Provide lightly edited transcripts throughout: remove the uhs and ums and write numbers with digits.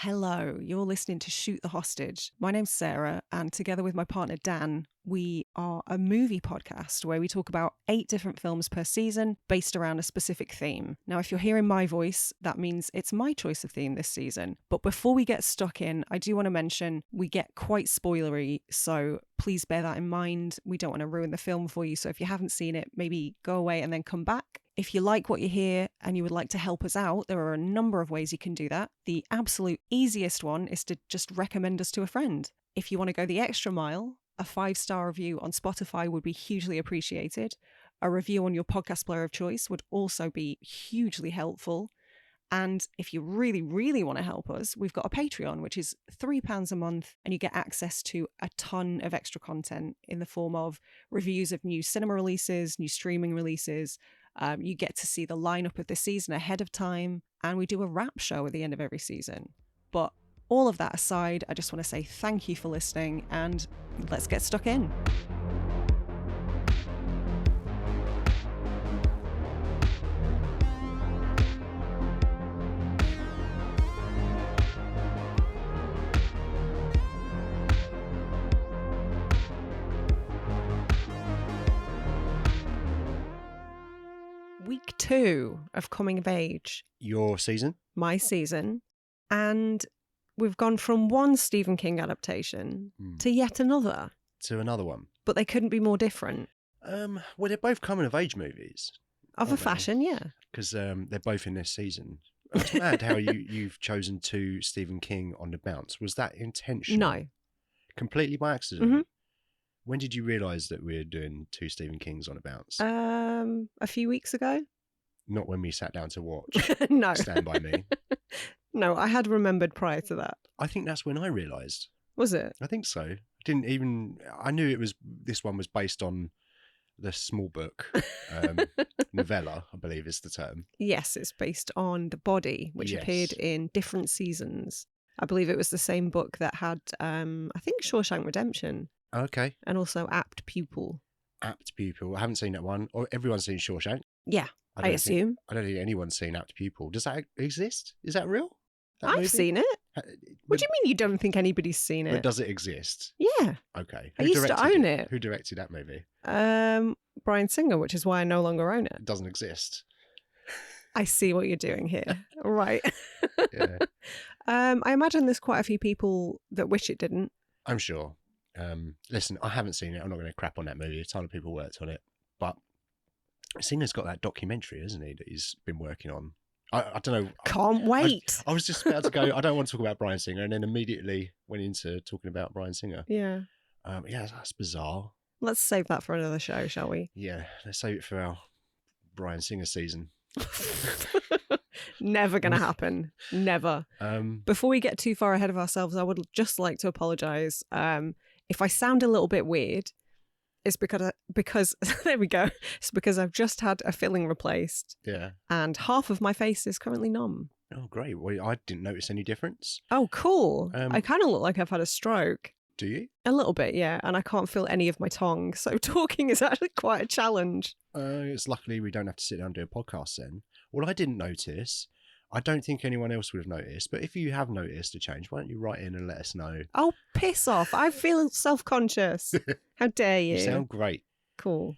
Hello, you're listening to Shoot the Hostage. My name's Sarah, and together with my partner Dan, we are a movie podcast where we talk about 8 different films per season based around a specific theme. Now, if you're hearing my voice, that means it's my choice of theme this season. But before we get stuck in, I do want to mention we get quite spoilery, so please bear that in mind. We don't want to ruin the film for you, so if you haven't seen it, maybe go away and then come back. If you like what you hear and you would like to help us out, there are a number of ways you can do that. The absolute easiest one is to just recommend us to a friend. If you want to go the extra mile, a 5-star review on Spotify would be hugely appreciated. A review on your podcast player of choice would also be hugely helpful. And if you really, really want to help us, we've got a Patreon, which is £3 a month, and you get access to a ton of extra content in the form of reviews of new cinema releases, new streaming releases. You get to see the lineup of the season ahead of time, and we do a wrap show at the end of every season. But all of that aside, I just want to say thank you for listening, and let's get stuck in. Week 2 of Coming of Age. Your season? My season. And we've gone from one Stephen King adaptation to yet another. To another one. But they couldn't be more different. Well, they're both coming of age movies. Of a fashion, yeah. Because they're both in this season. It's mad how you've chosen 2 Stephen King on the bounce. Was that intentional? No. Completely by accident? Mm-hmm. When did you realise that we were doing 2 Stephen Kings on a bounce? A few weeks ago. Not when we sat down to watch No. Stand By Me. No, I had remembered prior to that. I think that's when I realised. Was it? I think so. I knew this one was based on the small book, novella, I believe is the term. Yes, it's based on The Body, which appeared in different seasons. I believe it was the same book that had, I think, Shawshank Redemption. Okay. And also Apt Pupil. Apt Pupil. I haven't seen that one. Or everyone's seen Shawshank. Yeah, I assume. I don't think anyone's seen Apt Pupil. Does that exist? Is that real? I've seen it. What do you mean you don't think anybody's seen it? But does it exist? Yeah. Okay. I used to own it. Who directed that movie? Bryan Singer, which is why I no longer own it. It doesn't exist. I see what you're doing here. Right. Yeah. I imagine there's quite a few people that wish it didn't. I'm sure. Listen, I haven't seen it. I'm not going to crap on that movie. A ton of people worked on it. But Singer's got that documentary, hasn't he, that he's been working on. I don't know. Can't wait. I was just about to go, I don't want to talk about Bryan Singer, and then immediately went into talking about Bryan Singer. Yeah. Yeah, that's bizarre. Let's save that for another show, shall we? Yeah, let's save it for our Bryan Singer season. Never going to happen. Never. Before we get too far ahead of ourselves, I would just like to apologise. If I sound a little bit weird, it's because there we go. It's because I've just had a filling replaced. Yeah. And half of my face is currently numb. Oh, great. Well, I didn't notice any difference. Oh, cool. I kind of look like I've had a stroke. Do you? A little bit, yeah. And I can't feel any of my tongue. So talking is actually quite a challenge. It's luckily we don't have to sit down and do a podcast then. Well, I didn't notice. I don't think anyone else would have noticed. But if you have noticed a change, why don't you write in and let us know? Oh, piss off. I feel self-conscious. How dare you? You sound great. Cool.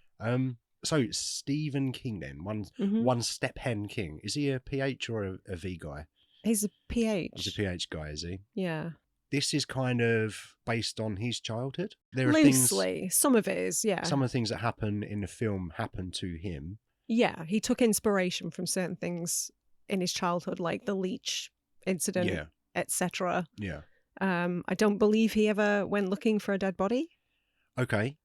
So Stephen King then, one step hen King. Is he a PH or a V guy? He's a PH. He's a PH guy, is he? Yeah. This is kind of based on his childhood. There are loosely. Some of it is, yeah. Some of the things that happen in the film happen to him. Yeah, he took inspiration from certain things in his childhood, like the leech incident, etc. Yeah. I don't believe he ever went looking for a dead body. Okay.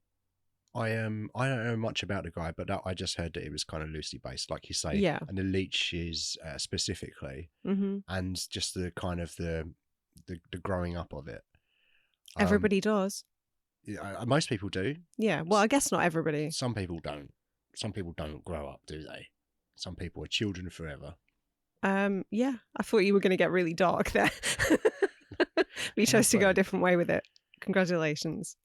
I don't know much about the guy, but I just heard that it was kind of loosely based, like you say. Yeah. And the leech is specifically, and just the kind of the growing up of it. Everybody does. Most people do. Yeah. Well, I guess not everybody. Some people don't. Some people don't grow up, do they? Some people are children forever. Yeah. I thought you were going to get really dark there. We chose to go a different way with it. Congratulations.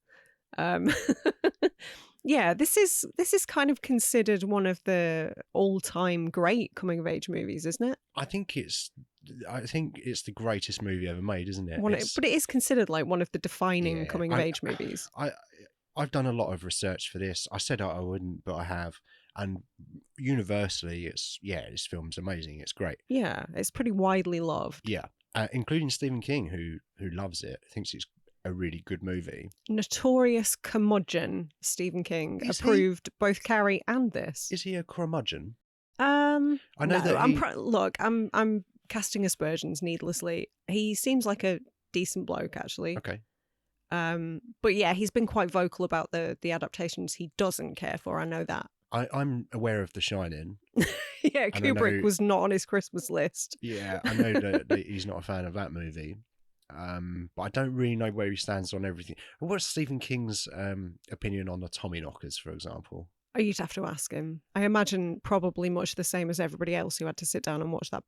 Yeah, this is kind of considered one of the all-time great coming-of-age movies, isn't it? I think it's I think it's the greatest movie ever made, isn't it? But it is considered like one of the defining coming of age movies. I've done a lot of research for this. I said I wouldn't, but I have. And universally, this film's amazing. It's great. Yeah, it's pretty widely loved. Yeah, including Stephen King, who loves it, thinks it's a really good movie. Notorious curmudgeon Stephen King approved both Carrie and this. Is he a curmudgeon? I know that I'm casting aspersions needlessly. He seems like a decent bloke, actually. Okay. But yeah, he's been quite vocal about the adaptations he doesn't care for. I know that. I'm aware of The Shining. Yeah, Kubrick was not on his Christmas list. Yeah, I know that he's not a fan of that movie. But I don't really know where he stands on everything. What's Stephen King's opinion on the Tommyknockers, for example? Oh, you'd have to ask him. I imagine probably much the same as everybody else who had to sit down and watch that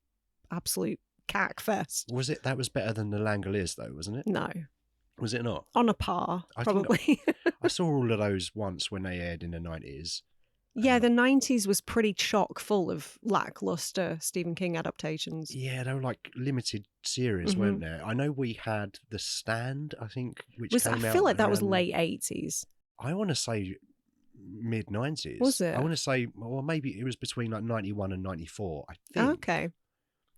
absolute cack fest. That was better than The Langoliers, though, wasn't it? No. Was it not? On a par, probably. I saw all of those once when they aired in the 90s. Yeah, the 90s was pretty chock full of lackluster Stephen King adaptations. Yeah, they were like limited series, weren't there? I know we had The Stand, I think, which came out. I feel like that was late 80s. I want to say mid-90s. Was it? I want to say, well, maybe it was between like 91 and 94, I think. Okay.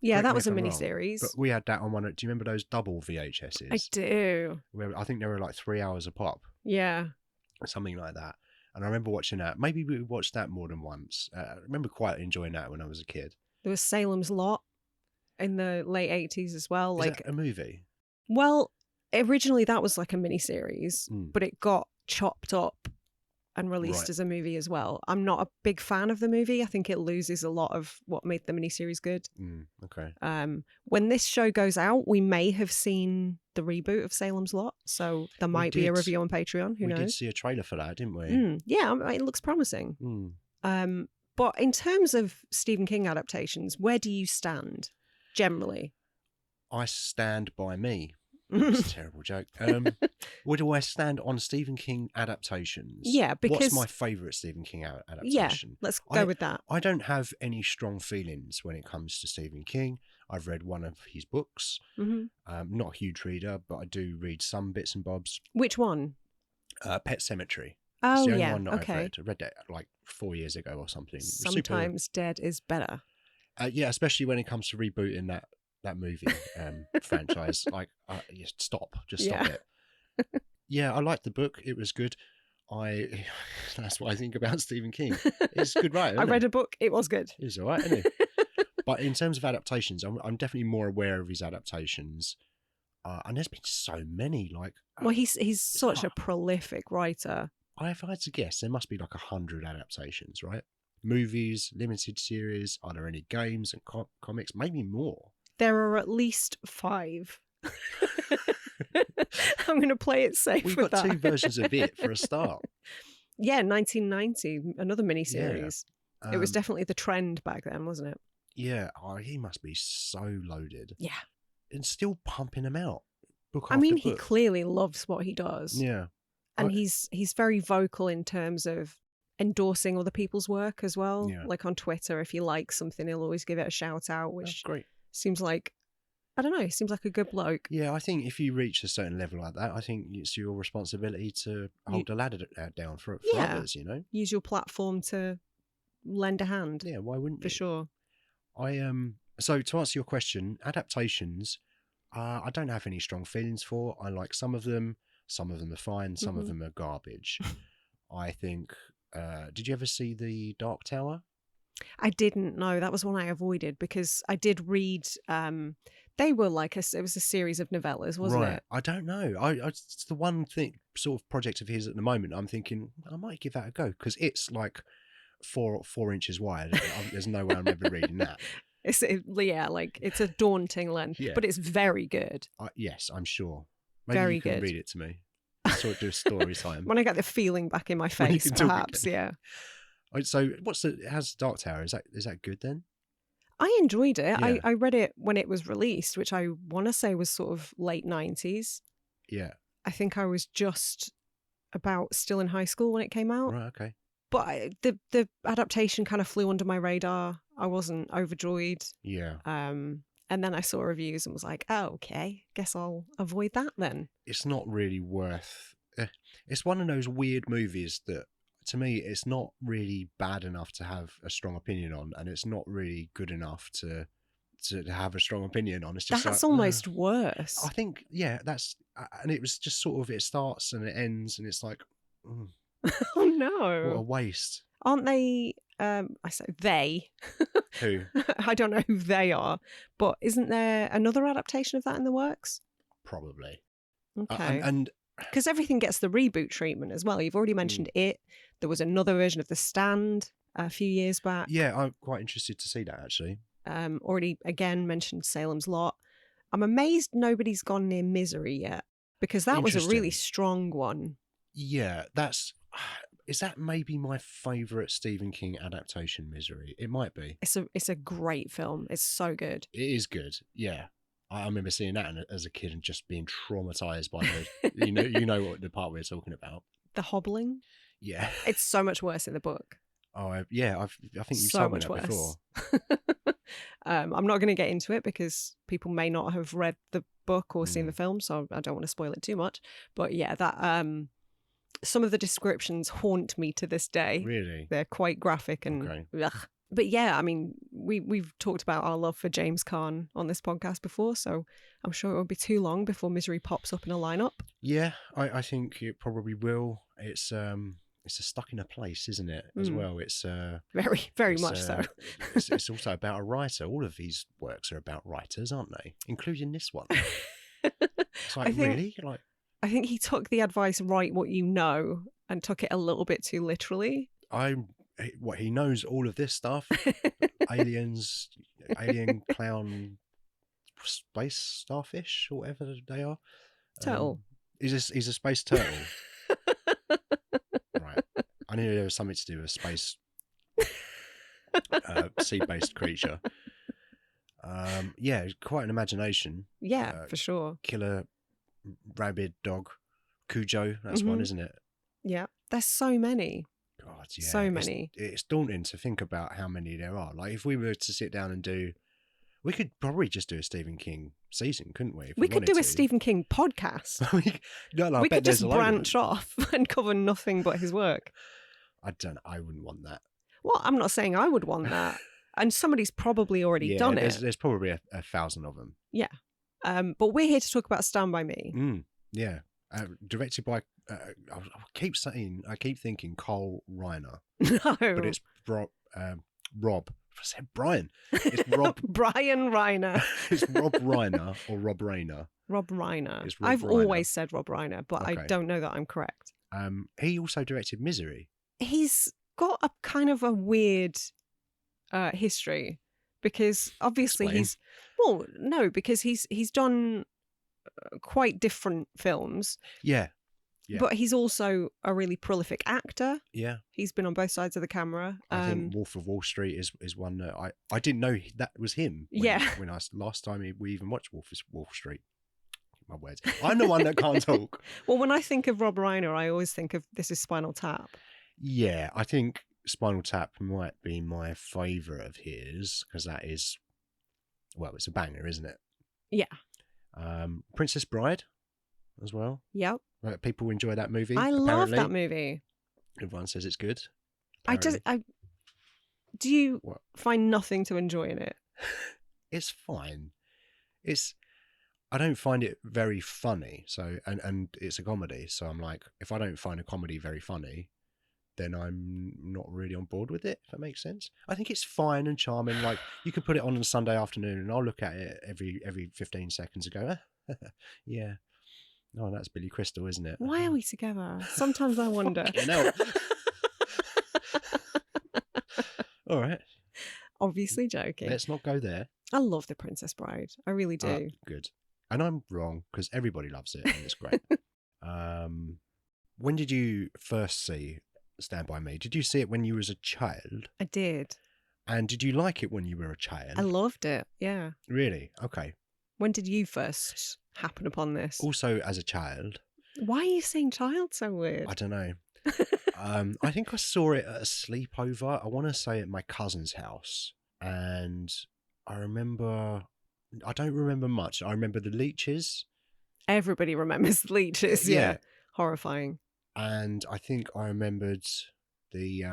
Yeah, that was a miniseries. But we had that on one. Do you remember those double VHSs? I do. Where I think they were like 3 hours a pop. Yeah. Something like that. And I remember watching that. Maybe we watched that more than once. I remember quite enjoying that when I was a kid. There was Salem's Lot in the late 80s as well. Is that a movie? Well, originally that was like a miniseries, but it got chopped up and released as a movie as well. I'm not a big fan of the movie. I think it loses a lot of what made the miniseries good. Okay. When this show goes out, we may have seen the reboot of Salem's Lot, so there might be a review on Patreon. Who knows? We did see a trailer for that, didn't we? Yeah, it looks promising. But in terms of Stephen King adaptations, where do you stand generally? I stand by me. It's a terrible joke. Where do I stand on Stephen King adaptations? Yeah, because... What's my favourite Stephen King adaptation? Yeah, let's go with that. I don't have any strong feelings when it comes to Stephen King. I've read one of his books. Not a huge reader, but I do read some bits and bobs. Which one? Pet Sematary. Oh, it's the only yeah. one that I've read. I read that like 4 years ago or something. Sometimes dead is better. Yeah, especially when it comes to rebooting that movie franchise. Like, just stop it. Yeah, I liked the book. It was good. That's what I think about Stephen King. It's good, right? I read a book. It was good. It's all right, isn't it? But in terms of adaptations, I'm definitely more aware of his adaptations. And there's been so many. Like, well, he's such a prolific writer. If I had to guess, there must be like 100 adaptations, right? Movies, limited series. Are there any games and comics? Maybe more. There are at least 5. I'm going to play it safe We've with got that. 2 versions of it for a start. Yeah, 1990, another miniseries. Yeah. It was definitely the trend back then, wasn't it? Yeah. He must be so loaded. Yeah. And still pumping them out. He clearly loves what he does. Yeah. And he's very vocal in terms of endorsing other people's work as well. Yeah. Like on Twitter, if he likes something, he'll always give it a shout out, which great. Seems like, I don't know, seems like a good bloke. Yeah, I think if you reach a certain level like that, I think it's your responsibility to hold the ladder down for others, you know? Use your platform to lend a hand. Yeah, why wouldn't you? For sure. So to answer your question, adaptations, I don't have any strong feelings for. I like some of them are fine, some of them are garbage. I think, did you ever see The Dark Tower? I didn't know. That was one I avoided because I did read. They were like it was a series of novellas, wasn't it? I don't know. It's the one thing, sort of project of his at the moment. I'm thinking I might give that a go because it's like 4 inches wide. There's no way I'm ever reading that. It's a daunting length, but it's very good. Yes, I'm sure. Maybe very you can good. Read it to me. Sort of do a story time when I get the feeling back in my face, perhaps. Yeah. So how's Dark Tower? Is that good then? I enjoyed it. Yeah. I read it when it was released, which I want to say was sort of late 90s. Yeah. I think I was just about still in high school when it came out. Right, okay. But the adaptation kind of flew under my radar. I wasn't overjoyed. Yeah. And And then I saw reviews and was like, oh, okay, guess I'll avoid that then. It's not really worth... It's one of those weird movies that, to me, it's not really bad enough to have a strong opinion on, and it's not really good enough to have a strong opinion on. It's just That's like, almost worse. I think, yeah, that's... And it was just sort of, it starts and it ends, and it's like, Oh, what a no. waste. Aren't they... I say they. Who? I don't know who they are, but isn't there another adaptation of that in the works? Probably. Okay. And because everything gets the reboot treatment as well. You've already mentioned it. There was another version of The Stand a few years back. yeah, I'm quite interested to see that, actually. Already, again, mentioned Salem's Lot. I'm amazed nobody's gone near Misery yet, because that was a really Interesting. strong one. Yeah, that's... Is that maybe my favourite Stephen King adaptation, Misery? It might be. It's a great film. It's so good. It is good, yeah. I remember seeing that as a kid and just being traumatised by the... you know what the part we're talking about. The Hobbling? Yeah. It's so much worse in the book. Oh, I think you've So told me much that worse. before. I'm not going to get into it because people may not have read the book or seen the film, so I don't want to spoil it too much. But yeah, that some of the descriptions haunt me to this day. Really? They're quite graphic and Okay. ugh. But yeah, I mean, we've talked about our love for James Caan on this podcast before, so I'm sure it won't be too long before Misery pops up in a lineup. Yeah, I think it probably will. It's a stuck in a place, isn't it? As well, it's very, very much so. It's also about a writer. All of these works are about writers, aren't they? Including this one. It's like, really? Like, I think he took the advice, write what you know, and took it a little bit too literally. He knows all of this stuff. Aliens, alien clown, space starfish, or whatever they are. Turtle. He's a space turtle. Right. I knew there was something to do with a space sea-based creature. Yeah, quite an imagination. Yeah, for sure. Killer rabid dog, Cujo. That's one, isn't it? Yeah, there's so many. God, yeah, so many. It's daunting to think about how many there are. Like, if we were to sit down and we could probably just do a Stephen King season, couldn't we? We could do a Stephen King podcast. No, we could just branch off and cover nothing but his work. I wouldn't want that. Well, I'm not saying I would want that. And somebody's probably already done it. There's probably a 1,000 of them. Yeah. But we're here to talk about Stand By Me. Yeah. Directed by, I keep thinking Carl Reiner. No. But it's Rob. I said Brian. It's Rob. Brian Reiner. It's Rob Reiner or Rob Reiner. Rob Reiner. It's Rob I've Reiner. always said Rob Reiner, but Okay. I don't know that I'm correct. He also directed Misery. He's got a kind of a weird history because obviously Explain. because he's done quite different films. Yeah. But he's also a really prolific actor. Yeah. He's been on both sides of the camera. I think Wolf of Wall Street is one that I didn't know that was him. When last time we even watched Wolf of Wall Street. My words. I'm the one that can't talk. Well, when I think of Rob Reiner, I always think of This Is Spinal Tap. Yeah, I think Spinal Tap might be my favourite of his because that is, well, it's a banger, isn't it? Yeah. Princess Bride as well. Yep. People enjoy that movie. I love that movie. Everyone says it's good. Do you find nothing to enjoy in it? It's fine. I don't find it very funny. So, and it's a comedy. So I'm like, if I don't find a comedy very funny, then I'm not really on board with it, if that makes sense. I think it's fine and charming. Like, you could put it on a Sunday afternoon and I'll look at it every 15 seconds and go, yeah. Oh, that's Billy Crystal, isn't it? Why are we together? Sometimes I wonder. All right. Obviously joking. Let's not go there. I love The Princess Bride. I really do. Good. And I'm wrong because everybody loves it and it's great. When did you first see Stand By Me? Did you see it when you was a child? I did. And did you like it when you were a child? I loved it, yeah. Really? Okay. When did you first happen upon this? Also as a child. Why are you saying child so weird? I don't know. I think I saw it at a sleepover. I want to say at my cousin's house. And I remember I don't remember much. I remember the leeches. Everybody remembers the leeches. Yeah. Horrifying. And I think I remembered the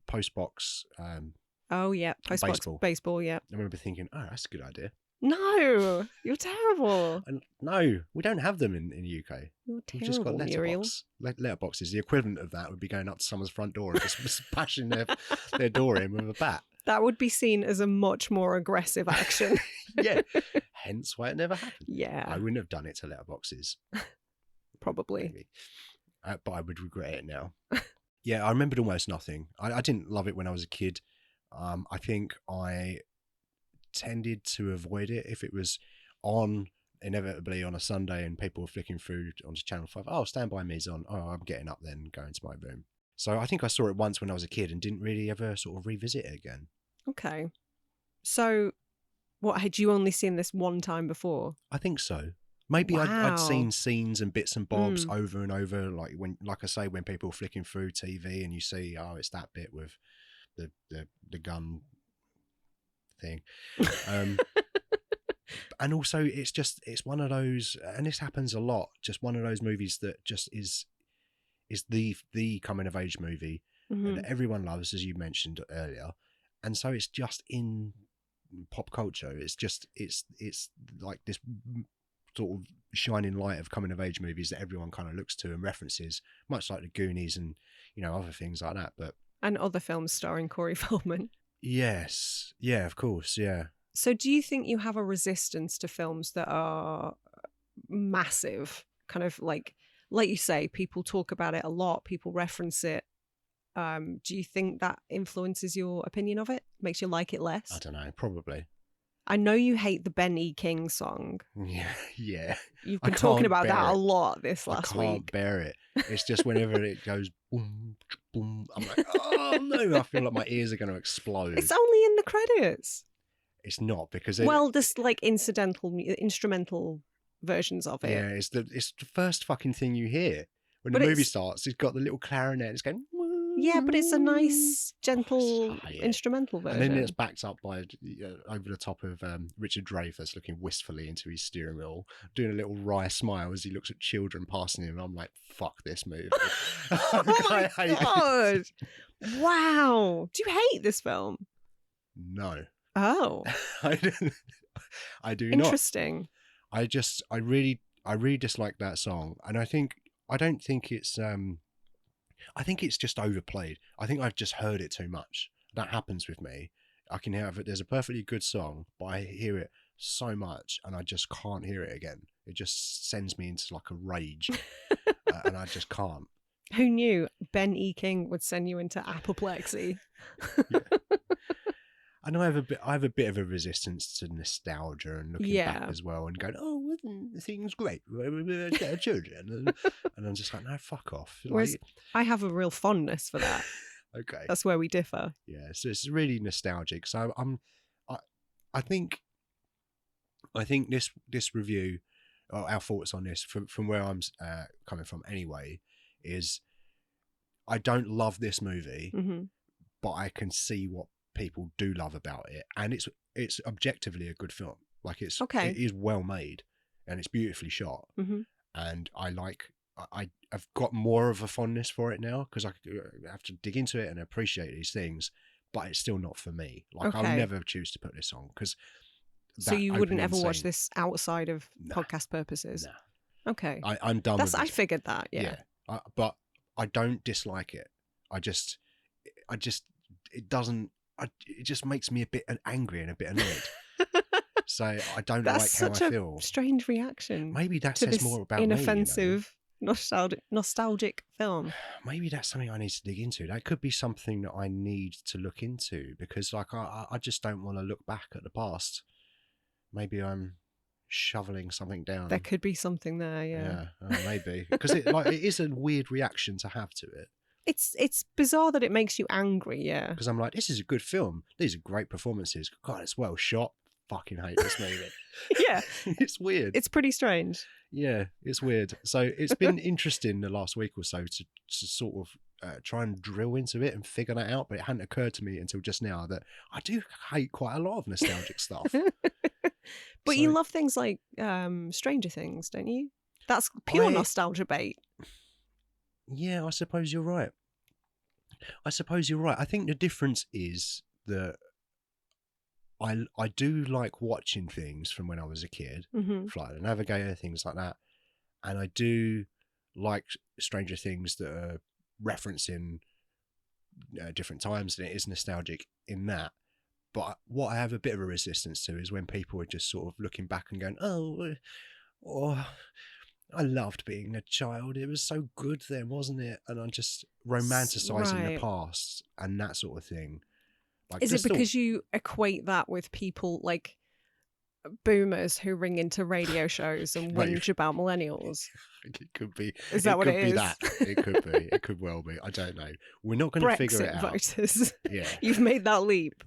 postbox Oh, yeah. Postbox baseball, yeah. I remember thinking, oh, that's a good idea. No, you're terrible. And no, we don't have them in the UK. You're We've just got terrible, Muriel. letterboxes. The equivalent of that would be going up to someone's front door and just bashing their door in with a bat. That would be seen as a much more aggressive action. Yeah, hence why it never happened. Yeah. I wouldn't have done it to letterboxes. Probably. Maybe. But I would regret it now. Yeah, I remembered almost nothing. I didn't love it when I was a kid. I think I tended to avoid it if it was on inevitably on a Sunday and people were flicking through onto Channel 5. Oh, Stand By Me's on. Oh, I'm getting up then, going to my room. So I think I saw it once when I was a kid and didn't really ever sort of revisit it again. Okay. So what, had you only seen this one time before? I think so. Maybe I'd seen scenes and bits and bobs over and over, like I say, when people are flicking through TV and you see, oh, it's that bit with the gun thing. And also it's one of those, and this happens a lot, just one of those movies that just is the coming of age movie that everyone loves, as you mentioned earlier. And so it's just in pop culture. It's like this sort of shining light of coming of age movies that everyone kind of looks to and references, much like the Goonies and, you know, other things like that. And other films starring Corey Feldman. Yes. Yeah, of course. Yeah. So do you think you have a resistance to films that are massive? Kind of like you say, people talk about it a lot, people reference it. Do you think that influences your opinion of it? Makes you like it less? I don't know, probably. I know you hate the Ben E. King song. Yeah. You've been talking about that a lot this last week. I can't bear it. It's just whenever it goes boom, boom, I'm like, oh no, I feel like my ears are going to explode. It's only in the credits. It's not, because there's like instrumental versions of it. Yeah, it's the first fucking thing you hear when the movie starts. It's got the little clarinet. It's going. Yeah, but it's a nice, gentle instrumental version. And then it's backed up by over the top of Richard Dreyfuss looking wistfully into his steering wheel, doing a little wry smile as he looks at children passing him. I'm like, fuck this movie. Oh my God. Wow. Do you hate this film? No. Oh. I do not. Interesting. I really dislike that song. And I don't think it's I think it's just overplayed. I think I've just heard it too much. That happens with me. I can hear it. There's a perfectly good song, but I hear it so much and I just can't hear it again. It just sends me into like a rage and I just can't. Who knew Ben E. King would send you into apoplexy? Yeah. And I have a bit of a resistance to nostalgia and looking back as well and going, oh, wasn't things great? We're children. And I'm just like, no, fuck off. Whereas I have a real fondness for that. Okay. That's where we differ. Yeah, so it's really nostalgic. So I think this review, or our thoughts on this, from where I'm coming from anyway, is I don't love this movie, but I can see what people do love about it, and it's objectively a good film. Like it is well made and it's beautifully shot, and I've got more of a fondness for it now because I have to dig into it and appreciate these things, but it's still not for me. Like I'll never choose to put this on because. So you wouldn't ever watch this outside of podcast purposes? No. Okay. I'm done with it. I figured that, yeah. But I don't dislike it. It just makes me a bit angry and a bit annoyed. So I don't like how I feel. That's such a strange reaction. Maybe that says more about me. Inoffensive, nostalgic film. Maybe that's something I need to dig into. That could be something that I need to look into because, like, I just don't want to look back at the past. Maybe I'm shoveling something down. There could be something there, yeah. Maybe because it is a weird reaction to have to it. It's bizarre that it makes you angry, yeah. Because I'm like, this is a good film. These are great performances. God, it's well shot. Fucking hate this movie. Yeah. It's weird. It's pretty strange. Yeah, it's weird. So it's been interesting the last week or so to sort of try and drill into it and figure that out. But it hadn't occurred to me until just now that I do hate quite a lot of nostalgic stuff. But So you love things like Stranger Things, don't you? That's pure nostalgia bait. Yeah, I suppose you're right. I think the difference is that I do like watching things from when I was a kid, Flight of the Navigator, things like that. And I do like Stranger Things that are referencing different times, and it is nostalgic in that. But what I have a bit of a resistance to is when people are just sort of looking back and going, oh, I loved being a child. It was so good then, wasn't it? And I'm just romanticizing the past and that sort of thing. Like, is it because you equate that with people like boomers who ring into radio shows and whinge about millennials? It could be. Is that what it is? It could be. It could well be. I don't know. We're not going to figure it out. Brexit voters. Yeah. You've made that leap.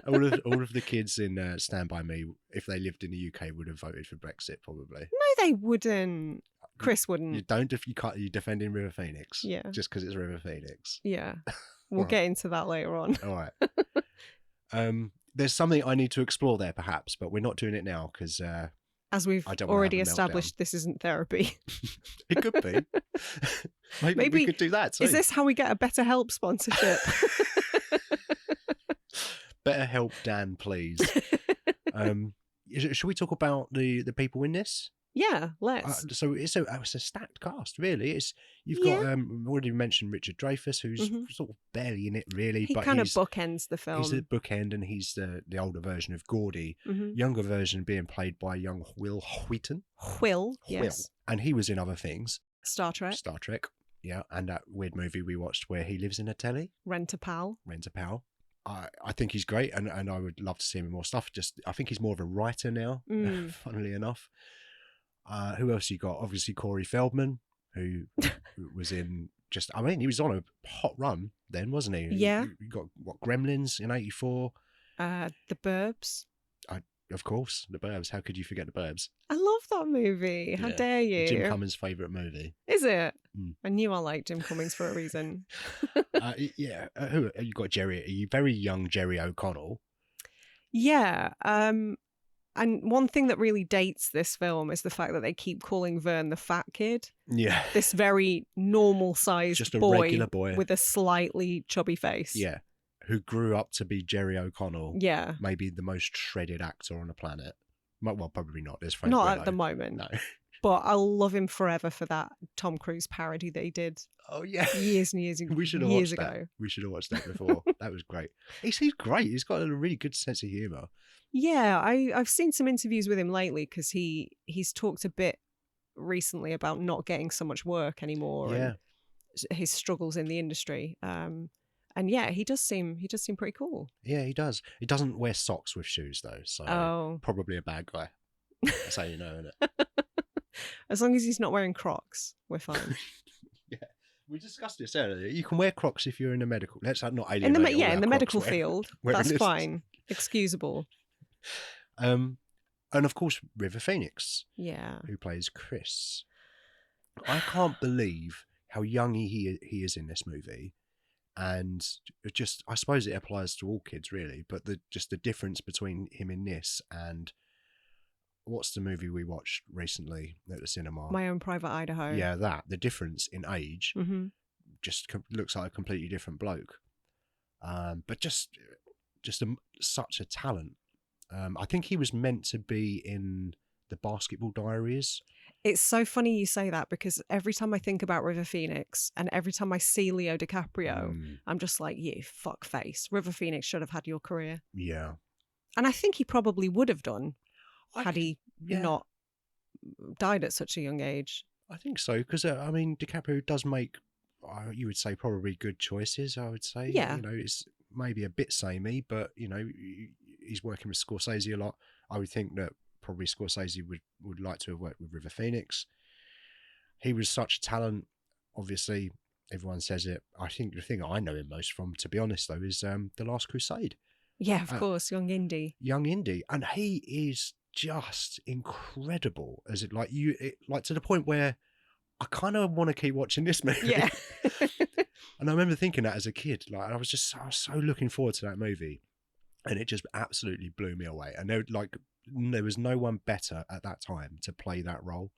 all of the kids in Stand By Me, if they lived in the UK, would have voted for Brexit, probably. No, they wouldn't. Chris wouldn't. You're defending River Phoenix. Yeah. Just because it's River Phoenix. Yeah. We'll get into that later on. All right. There's something I need to explore there, perhaps, but we're not doing it now because... as we've already established, this isn't therapy. It could be. Maybe we could do that too. Is this how we get a BetterHelp sponsorship? BetterHelp, Dan, please. Should we talk about the people in this? Yeah, let's. So it's a stacked cast, really. You've got already mentioned Richard Dreyfuss, who's sort of barely in it, really. He but kind of bookends the film. He's the bookend, and he's the older version of Gordy. Younger version being played by young Wil Wheaton. Yes. And he was in other things. Star Trek. Yeah, and that weird movie we watched where he lives in a telly. Rent a Pal. I think he's great, and I would love to see him in more stuff. I think he's more of a writer now, funnily enough. Who else you got? Obviously Corey Feldman, who was in he was on a hot run then, wasn't he? Yeah. You got Gremlins in '84. The Burbs. Of course, The Burbs. How could you forget The Burbs? I love that movie. How dare you? Jim Cummings' favourite movie. Is it? I knew I liked Jim Cummings for a reason. Yeah. Who you got? Very young Jerry O'Connell. Yeah. And one thing that really dates this film is the fact that they keep calling Vern the fat kid. Yeah. This very normal-sized just a regular boy with a slightly chubby face. Yeah. Who grew up to be Jerry O'Connell. Yeah. Maybe the most shredded actor on the planet. Well, probably not. There's not at the moment. No. But I'll love him forever for that Tom Cruise parody that he did. Oh, yeah. Years and years, we should have years watched ago. That. We should have watched that before. That was great. He's great. He's got a really good sense of humour. Yeah, I've seen some interviews with him lately because he's talked a bit recently about not getting so much work anymore. Yeah. And his struggles in the industry. And yeah, he does seem pretty cool. Yeah, he does. He doesn't wear socks with shoes though, so probably a bad guy. That's how you know, isn't it? As long as he's not wearing Crocs, we're fine. Yeah, we discussed this earlier. You can wear Crocs if you're in a medical. Let's not alienate. In the medical field, that's fine, excusable. And of course, River Phoenix. Yeah, who plays Chris. I can't believe how young he is in this movie. And I suppose it applies to all kids really, but the difference between him in this and what's the movie we watched recently at the cinema? My Own Private Idaho. Yeah, the difference in age just looks like a completely different bloke. But just such a talent. I think he was meant to be in the Basketball Diaries. It's so funny you say that because every time I think about River Phoenix and every time I see Leo DiCaprio, I'm just like, you fuck face. River Phoenix should have had your career. Yeah. And I think he probably would have done had he not died at such a young age. I think so because, DiCaprio does make, you would say, probably good choices, I would say. Yeah. It's maybe a bit samey, but, he's working with Scorsese a lot. I would think that probably Scorsese would like to have worked with River Phoenix. He was such a talent. Obviously, everyone says it. I think the thing I know him most from, to be honest, though, is The Last Crusade. Yeah, of course, young Indy. And he is just incredible. To the point where I kind of want to keep watching this movie. Yeah. And I remember thinking that as a kid. I was so looking forward to that movie. And it just absolutely blew me away. And there was no one better at that time to play that role.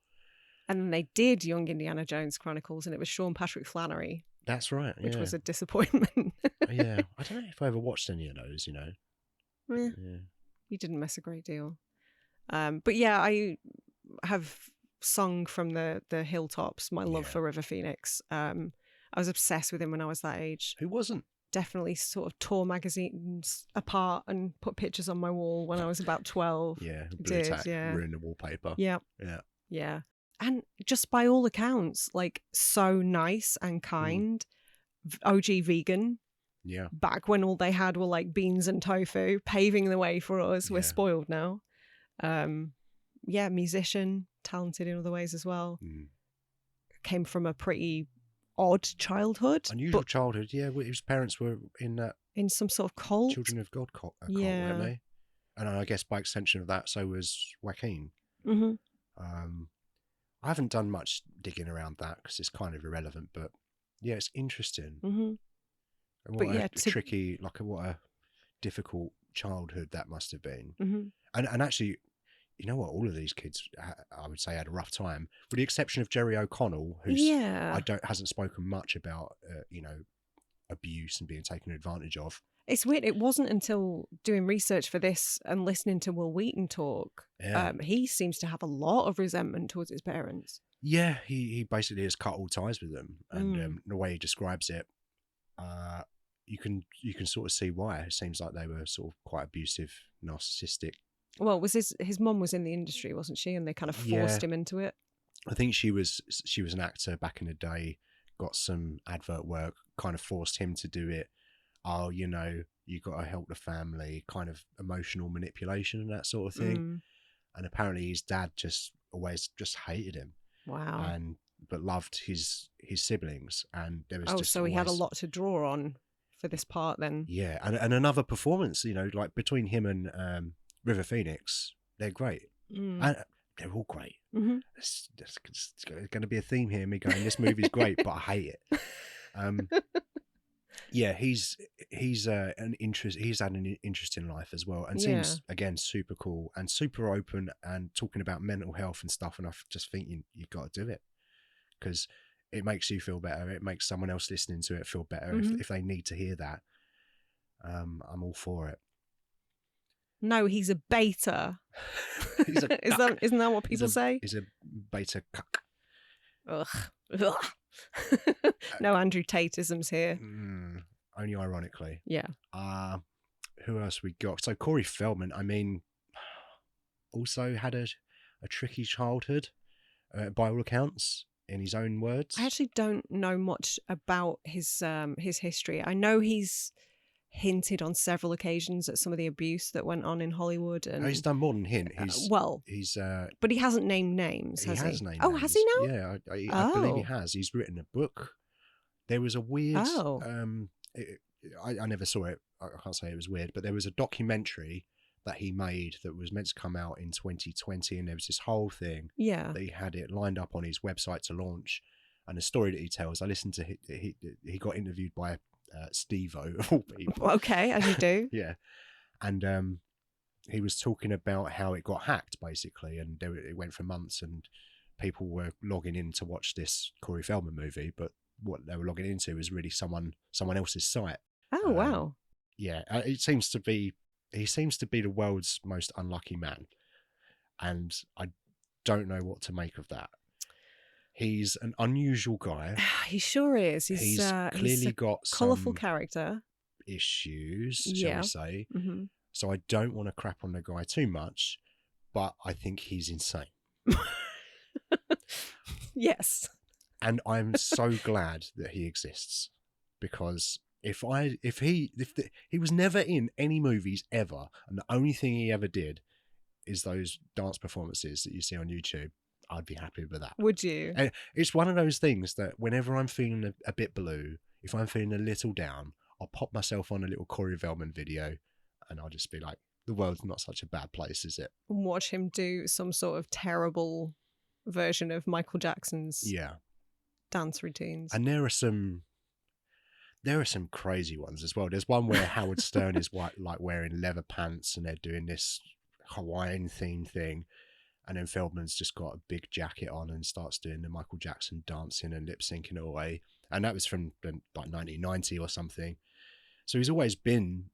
And then they did Young Indiana Jones Chronicles, and it was Sean Patrick Flannery. That's right. Which yeah. was a disappointment. Yeah. I don't know if I ever watched any of those, you know. Yeah. You didn't miss a great deal. But yeah, I have sung from the hilltops my love for River Phoenix. I was obsessed with him when I was that age. Who wasn't? Definitely sort of tore magazines apart and put pictures on my wall when I was about 12. Yeah, Blue Tack ruined the wallpaper. Yeah. And just by all accounts, like so nice and kind. OG vegan. Yeah. Back when all they had were like beans and tofu, paving the way for us. We're spoiled now. Musician, talented in other ways as well. Came from a pretty odd childhood. Unusual childhood, yeah. His parents were in some sort of cult. Children of God cult, weren't they? And I guess by extension of that, so was Joaquin. Mm-hmm. I haven't done much digging around that because it's kind of irrelevant, but yeah, it's interesting. Mm-hmm. What a tricky, what a difficult childhood that must have been. Mm-hmm. And actually, you know what? All of these kids, I would say, had a rough time, with the exception of Jerry O'Connell, who hasn't spoken much about, abuse and being taken advantage of. It's weird. It wasn't until doing research for this and listening to Wil Wheaton talk, he seems to have a lot of resentment towards his parents. Yeah, he basically has cut all ties with them, and the way he describes it, you can sort of see why. It seems like they were sort of quite abusive, narcissistic. Well, was his mum was in the industry, wasn't she? And they kind of forced him into it. I think she was an actor back in the day, got some advert work, kind of forced him to do it. Oh, you know, you got to help the family, kind of emotional manipulation and that sort of thing. And apparently his dad always hated him. Wow. But loved his siblings, and there was so he had a lot to draw on for this part then. Yeah, and another performance, you know, like between him and River Phoenix, they're great. And they're all great. Mm-hmm. It's going to be a theme here, me going, this movie's great, but I hate it. Yeah, he's had an interesting life as well, and seems again super cool and super open and talking about mental health and stuff. And I just think you've got to do it because it makes you feel better. It makes someone else listening to it feel better if they need to hear that. I'm all for it. No, he's a beta. He's a isn't that what people say? He's a beta cuck. Ugh. No Andrew Tate-isms here. Only ironically. Yeah. Who else we got? So Corey Feldman, I mean, also had a tricky childhood, by all accounts, in his own words. I actually don't know much about his history. I know he's hinted on several occasions at some of the abuse that went on in Hollywood. And he's done more than hint. But he hasn't named names, has he? Has named names. Has he now? Yeah, I believe he has. He's written a book. There was a weird... I never saw it. I can't say it was weird, but there was a documentary that he made that was meant to come out in 2020, and there was this whole thing. Yeah. That he had it lined up on his website to launch. And the story that he tells, I listened to he got interviewed by Steve-O, of all people. Okay, as you do. Yeah. And he was talking about how it got hacked, basically, and it went for months, and people were logging in to watch this Corey Feldman movie, but what they were logging into was really someone else's site. Oh, wow. Yeah, he seems to be the world's most unlucky man, and I don't know what to make of that. He's an unusual guy. He sure is. He's clearly got colourful some character issues, shall we say. Mm-hmm. So I don't want to crap on the guy too much, but I think he's insane. Yes. And I'm so glad that he exists, because if he was never in any movies ever, and the only thing he ever did is those dance performances that you see on YouTube, I'd be happy with that. Would you? And it's one of those things that whenever I'm feeling a bit blue, if I'm feeling a little down, I'll pop myself on a little Corey Feldman video, and I'll just be like, the world's not such a bad place, is it? And watch him do some sort of terrible version of Michael Jackson's dance routines. And there's there are some crazy ones as well. There's one where Howard Stern is like wearing leather pants and they're doing this Hawaiian themed thing. And then Feldman's just got a big jacket on and starts doing the Michael Jackson dancing and lip syncing away. And that was from like 1990 or something. So he's always been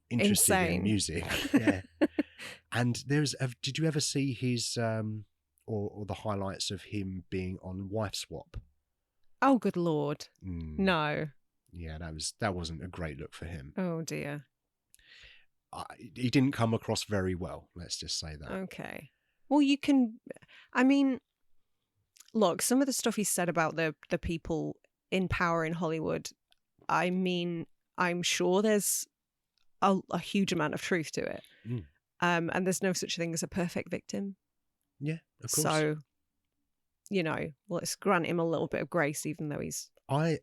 interested in music. Yeah. And did you ever see his, or the highlights of him being on Wife Swap? Oh, good Lord. No. Yeah, that wasn't a great look for him. Oh, dear. He didn't come across very well. Let's just say that. Okay. Well, look, some of the stuff he said about the people in power in Hollywood, I'm sure there's a huge amount of truth to it. And there's no such thing as a perfect victim. Yeah, of course. So, let's grant him a little bit of grace, even though he's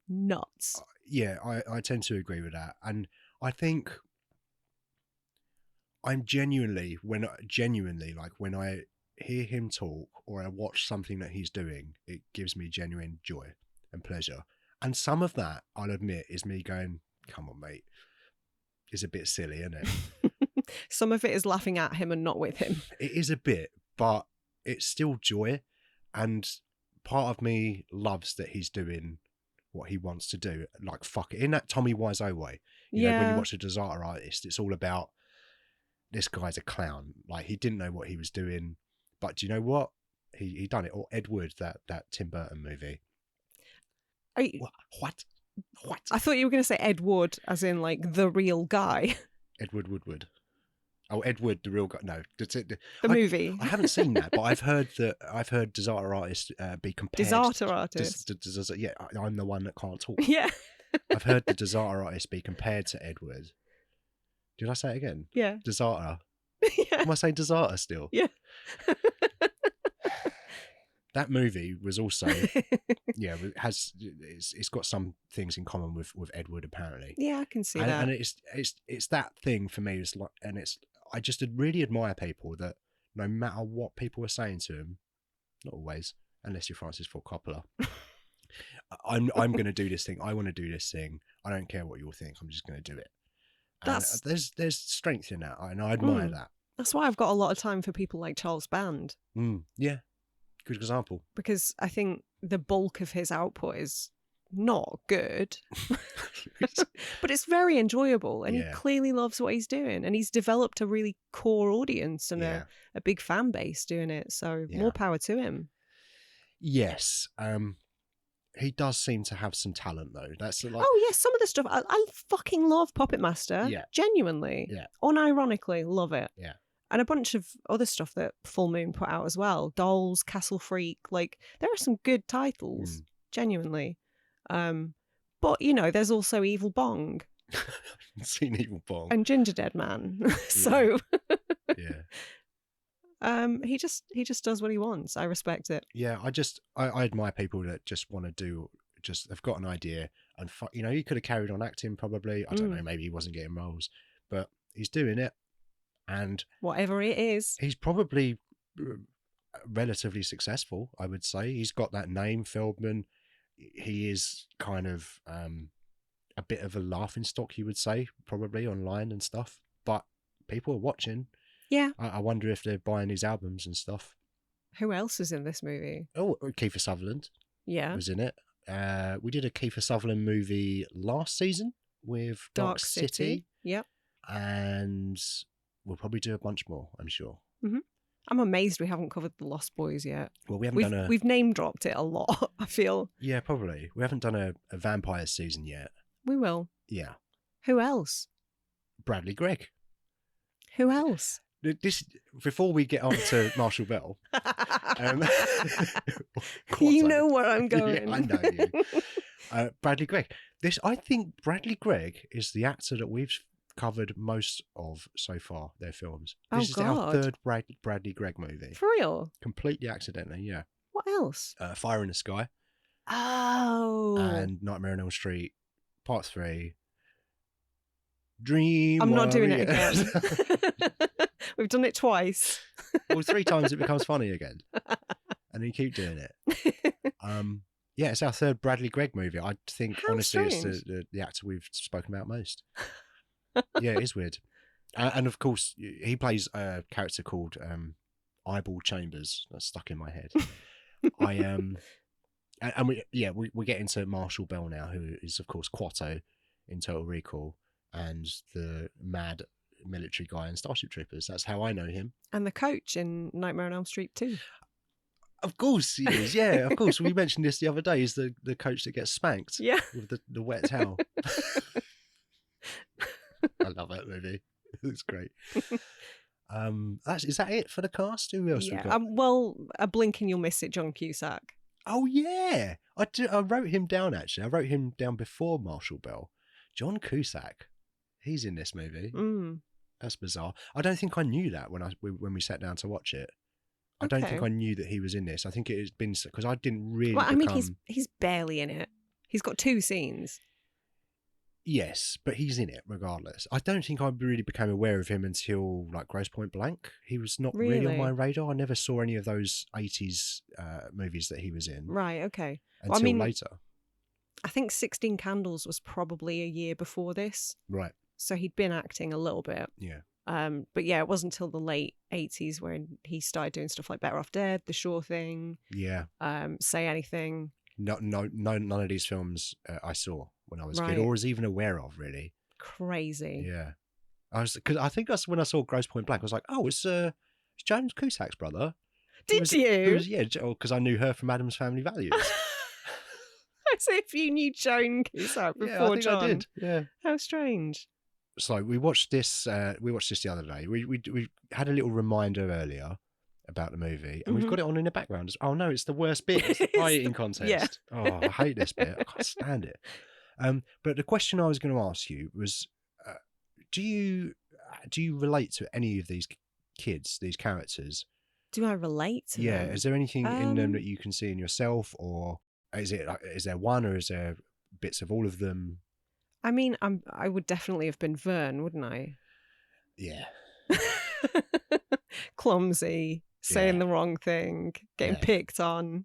nuts. Yeah, I tend to agree with that. And I think I'm genuinely, when I hear him talk or I watch something that he's doing, it gives me genuine joy and pleasure. And some of that, I'll admit, is me going, come on, mate. It's a bit silly, isn't it? Some of it is laughing at him and not with him. It is a bit, but it's still joy. And part of me loves that he's doing what he wants to do. Like, fuck it. In that Tommy Wiseau way. You know, when you watch a Disaster Artist, it's all about this guy's a clown. Like, he didn't know what he was doing. But do you know what? He done it. Or Ed Wood, that Tim Burton movie. What? I thought you were going to say Ed Wood, as in like the real guy. Edward Woodward. Oh, Ed Wood, the real guy. No, that's it. The movie. I haven't seen that, but I've heard Disaster Artist be compared. Disaster Artist. Yeah, I'm the one that can't talk. Yeah. I've heard the Disaster Artist be compared to Edward. Did I say it again? Yeah. Disaster. Yeah. Am I saying Disaster still? Yeah. That movie was also, it's got some things in common with Edward apparently. Yeah, I can see that. And it's that thing for me. It's like, I just really admire people that no matter what people are saying to him, not always, unless you're Francis Ford Coppola, I'm going to do this thing. I want to do this thing. I don't care what you all think. I'm just going to do it. And there's strength in that, and I admire that. That's why I've got a lot of time for people like Charles Band. Yeah. Good example. Because I think the bulk of his output is not good, but it's very enjoyable, and he clearly loves what he's doing, and he's developed a really core audience and a big fan base doing it. So more power to him. Yes. He does seem to have some talent, though. That's like, oh yes, some of the stuff I fucking love. Puppet Master, genuinely, unironically love it. Yeah. And a bunch of other stuff that Full Moon put out as well. Dolls, Castle Freak. Like, there are some good titles, genuinely. But, there's also Evil Bong. I haven't seen Evil Bong. And Ginger Dead Man. So, yeah. He just does what he wants. I respect it. Yeah, I admire people that just want to have got an idea. And, he could have carried on acting probably. I don't know, maybe he wasn't getting roles. But he's doing it. And whatever it is, he's probably relatively successful, I would say. He's got that name, Feldman. He is kind of a bit of a laughing stock, you would say, probably online and stuff. But people are watching. Yeah. I wonder if they're buying his albums and stuff. Who else is in this movie? Oh, Kiefer Sutherland. Yeah. Was in it. We did a Kiefer Sutherland movie last season with Dark City. Yep. And we'll probably do a bunch more, I'm sure. Mm-hmm. I'm amazed we haven't covered The Lost Boys yet. Well, we've name dropped it a lot, I feel. Yeah, probably. We haven't done a vampires season yet. We will. Yeah. Who else? Bradley Gregg. Who else? This before we get on to Marshall Bell. You know where I'm going. Yeah, I know you. Bradley Gregg. I think Bradley Gregg is the actor that we've covered most of so far, their films. This is our third Bradley Gregg movie. For real? Completely accidentally, yeah. What else? Fire in the Sky. Oh. And Nightmare on Elm Street, Part 3. Dreamweaver. I'm not doing it again. We've done it twice. Well, 3 times it becomes funny again. And you keep doing it. Yeah, it's our third Bradley Gregg movie. I think, How honestly, it's strange. the actor we've spoken about most. Yeah, it is weird. And of course, he plays a character called Eyeball Chambers. That's stuck in my head. And we get into Marshall Bell now, who is, of course, Quato in Total Recall and the mad military guy in Starship Troopers. That's how I know him. And the coach in Nightmare on Elm Street too. Of course he is, yeah, of course. We mentioned this the other day. He's the coach that gets spanked with the wet towel. I love that movie. It's great. Is that it for the cast? Who else we got? Well, a blink and you'll miss it, John Cusack. Oh, yeah. I wrote him down, actually. I wrote him down before Marshall Bell. John Cusack. He's in this movie. That's bizarre. I don't think I knew that when we sat down to watch it. I don't think I knew that he was in this. I think it has been because I didn't really. Well, I mean, he's barely in it. He's got 2 scenes. Yes, but he's in it regardless. I don't think I really became aware of him until like Grosse Point Blank. He was not really on my radar. I never saw any of those 80s movies that he was in. Right. Okay. Until later. I think 16 Candles was probably a year before this. Right. So he'd been acting a little bit. Yeah. But yeah, it wasn't until the late 80s when he started doing stuff like Better Off Dead, The Sure Thing. Yeah. Say Anything. None of these films I saw when I was a kid, or was even aware of, really. Crazy. Yeah. Because I think that's when I saw Grosse Point Blank. I was like, oh, it's Joan Cusack's brother. Did you? Yeah, because I knew her from Addams Family Values. As if you knew Joan Cusack before I think John. I did. Yeah. How strange. So we watched this. We watched this the other day. We had a little reminder earlier about the movie, and we've got it on in the background. Oh no, it's the worst bit. It's the pie eating contest. Yeah. Oh, I hate this bit. I can't stand it. But the question I was going to ask you was, do you relate to any of these kids, these characters? Do I relate to them? Yeah. Is there anything in them that you can see in yourself, or is there one, or is there bits of all of them? I mean, I would definitely have been Vern, wouldn't I? Yeah. Clumsy, saying the wrong thing, getting picked on,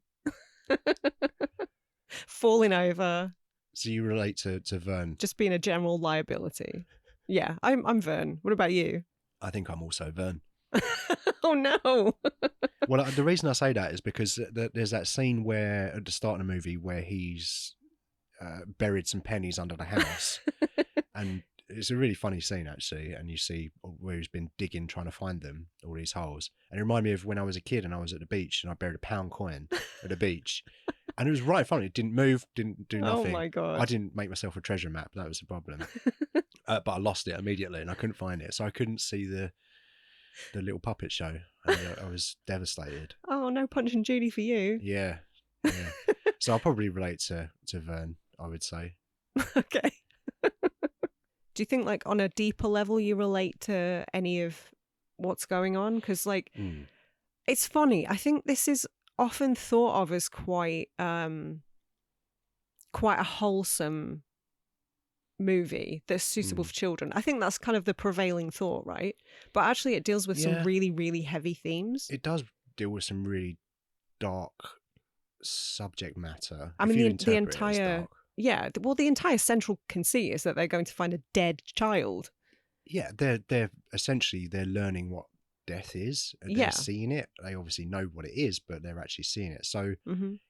falling over. So you relate to Vern? Just being a general liability. Yeah, I'm Vern. What about you? I think I'm also Vern. Oh no. Well, the reason I say that is because there's that scene where at the start of the movie where he's buried some pennies under the house, and it's a really funny scene actually, and you see where he's been digging trying to find them, all these holes, and it reminded me of when I was a kid and I was at the beach and I buried a £1 coin at the beach, and it was right funny. It didn't move, didn't do nothing. Oh my god. I didn't make myself a treasure map, that was the problem. But I lost it immediately and I couldn't find it, so I couldn't see the little puppet show, and I was devastated. Oh, no Punch and Judy for you. Yeah. So I'll probably relate to Vern, I would say. Okay. Do you think, like, on a deeper level, you relate to any of what's going on? Because, like, it's funny. I think this is often thought of as quite a wholesome movie that's suitable for children. I think that's kind of the prevailing thought, right? But actually, it deals with some really, really heavy themes. It does deal with some really dark subject matter. I mean, the entire... Yeah, well, the entire central conceit is that they're going to find a dead child. Yeah, they're essentially learning what death is. They're seeing it. They obviously know what it is, but they're actually seeing it. So,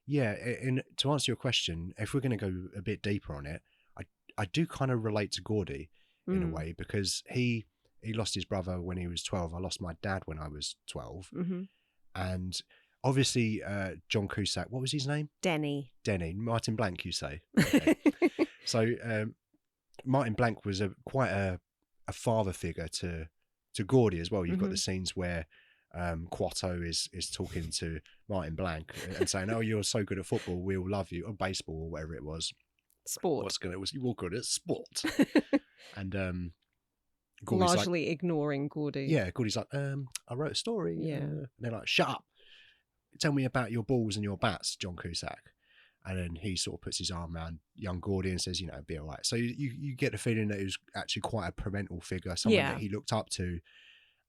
yeah, and to answer your question, if we're going to go a bit deeper on it, I do kind of relate to Gordy in a way, because he lost his brother when he was 12. I lost my dad when I was 12. And obviously, John Cusack, what was his name? Denny. Martin Blank, you say? Okay. So Martin Blank was quite a father figure to Gordy as well. You've got the scenes where Quato is talking to Martin Blank and saying, "Oh, you're so good at football, we'll love you," or baseball, or whatever it was. Sport. You're good at sport. And Gordy's largely ignoring Gordy. Yeah, Gordy's like, I wrote a story. Yeah. And they're like, shut up. Tell me about your balls and your bats, John Cusack. And then he sort of puts his arm around young Gordy and says, be all right. So you get the feeling that he was actually quite a parental figure, someone that he looked up to,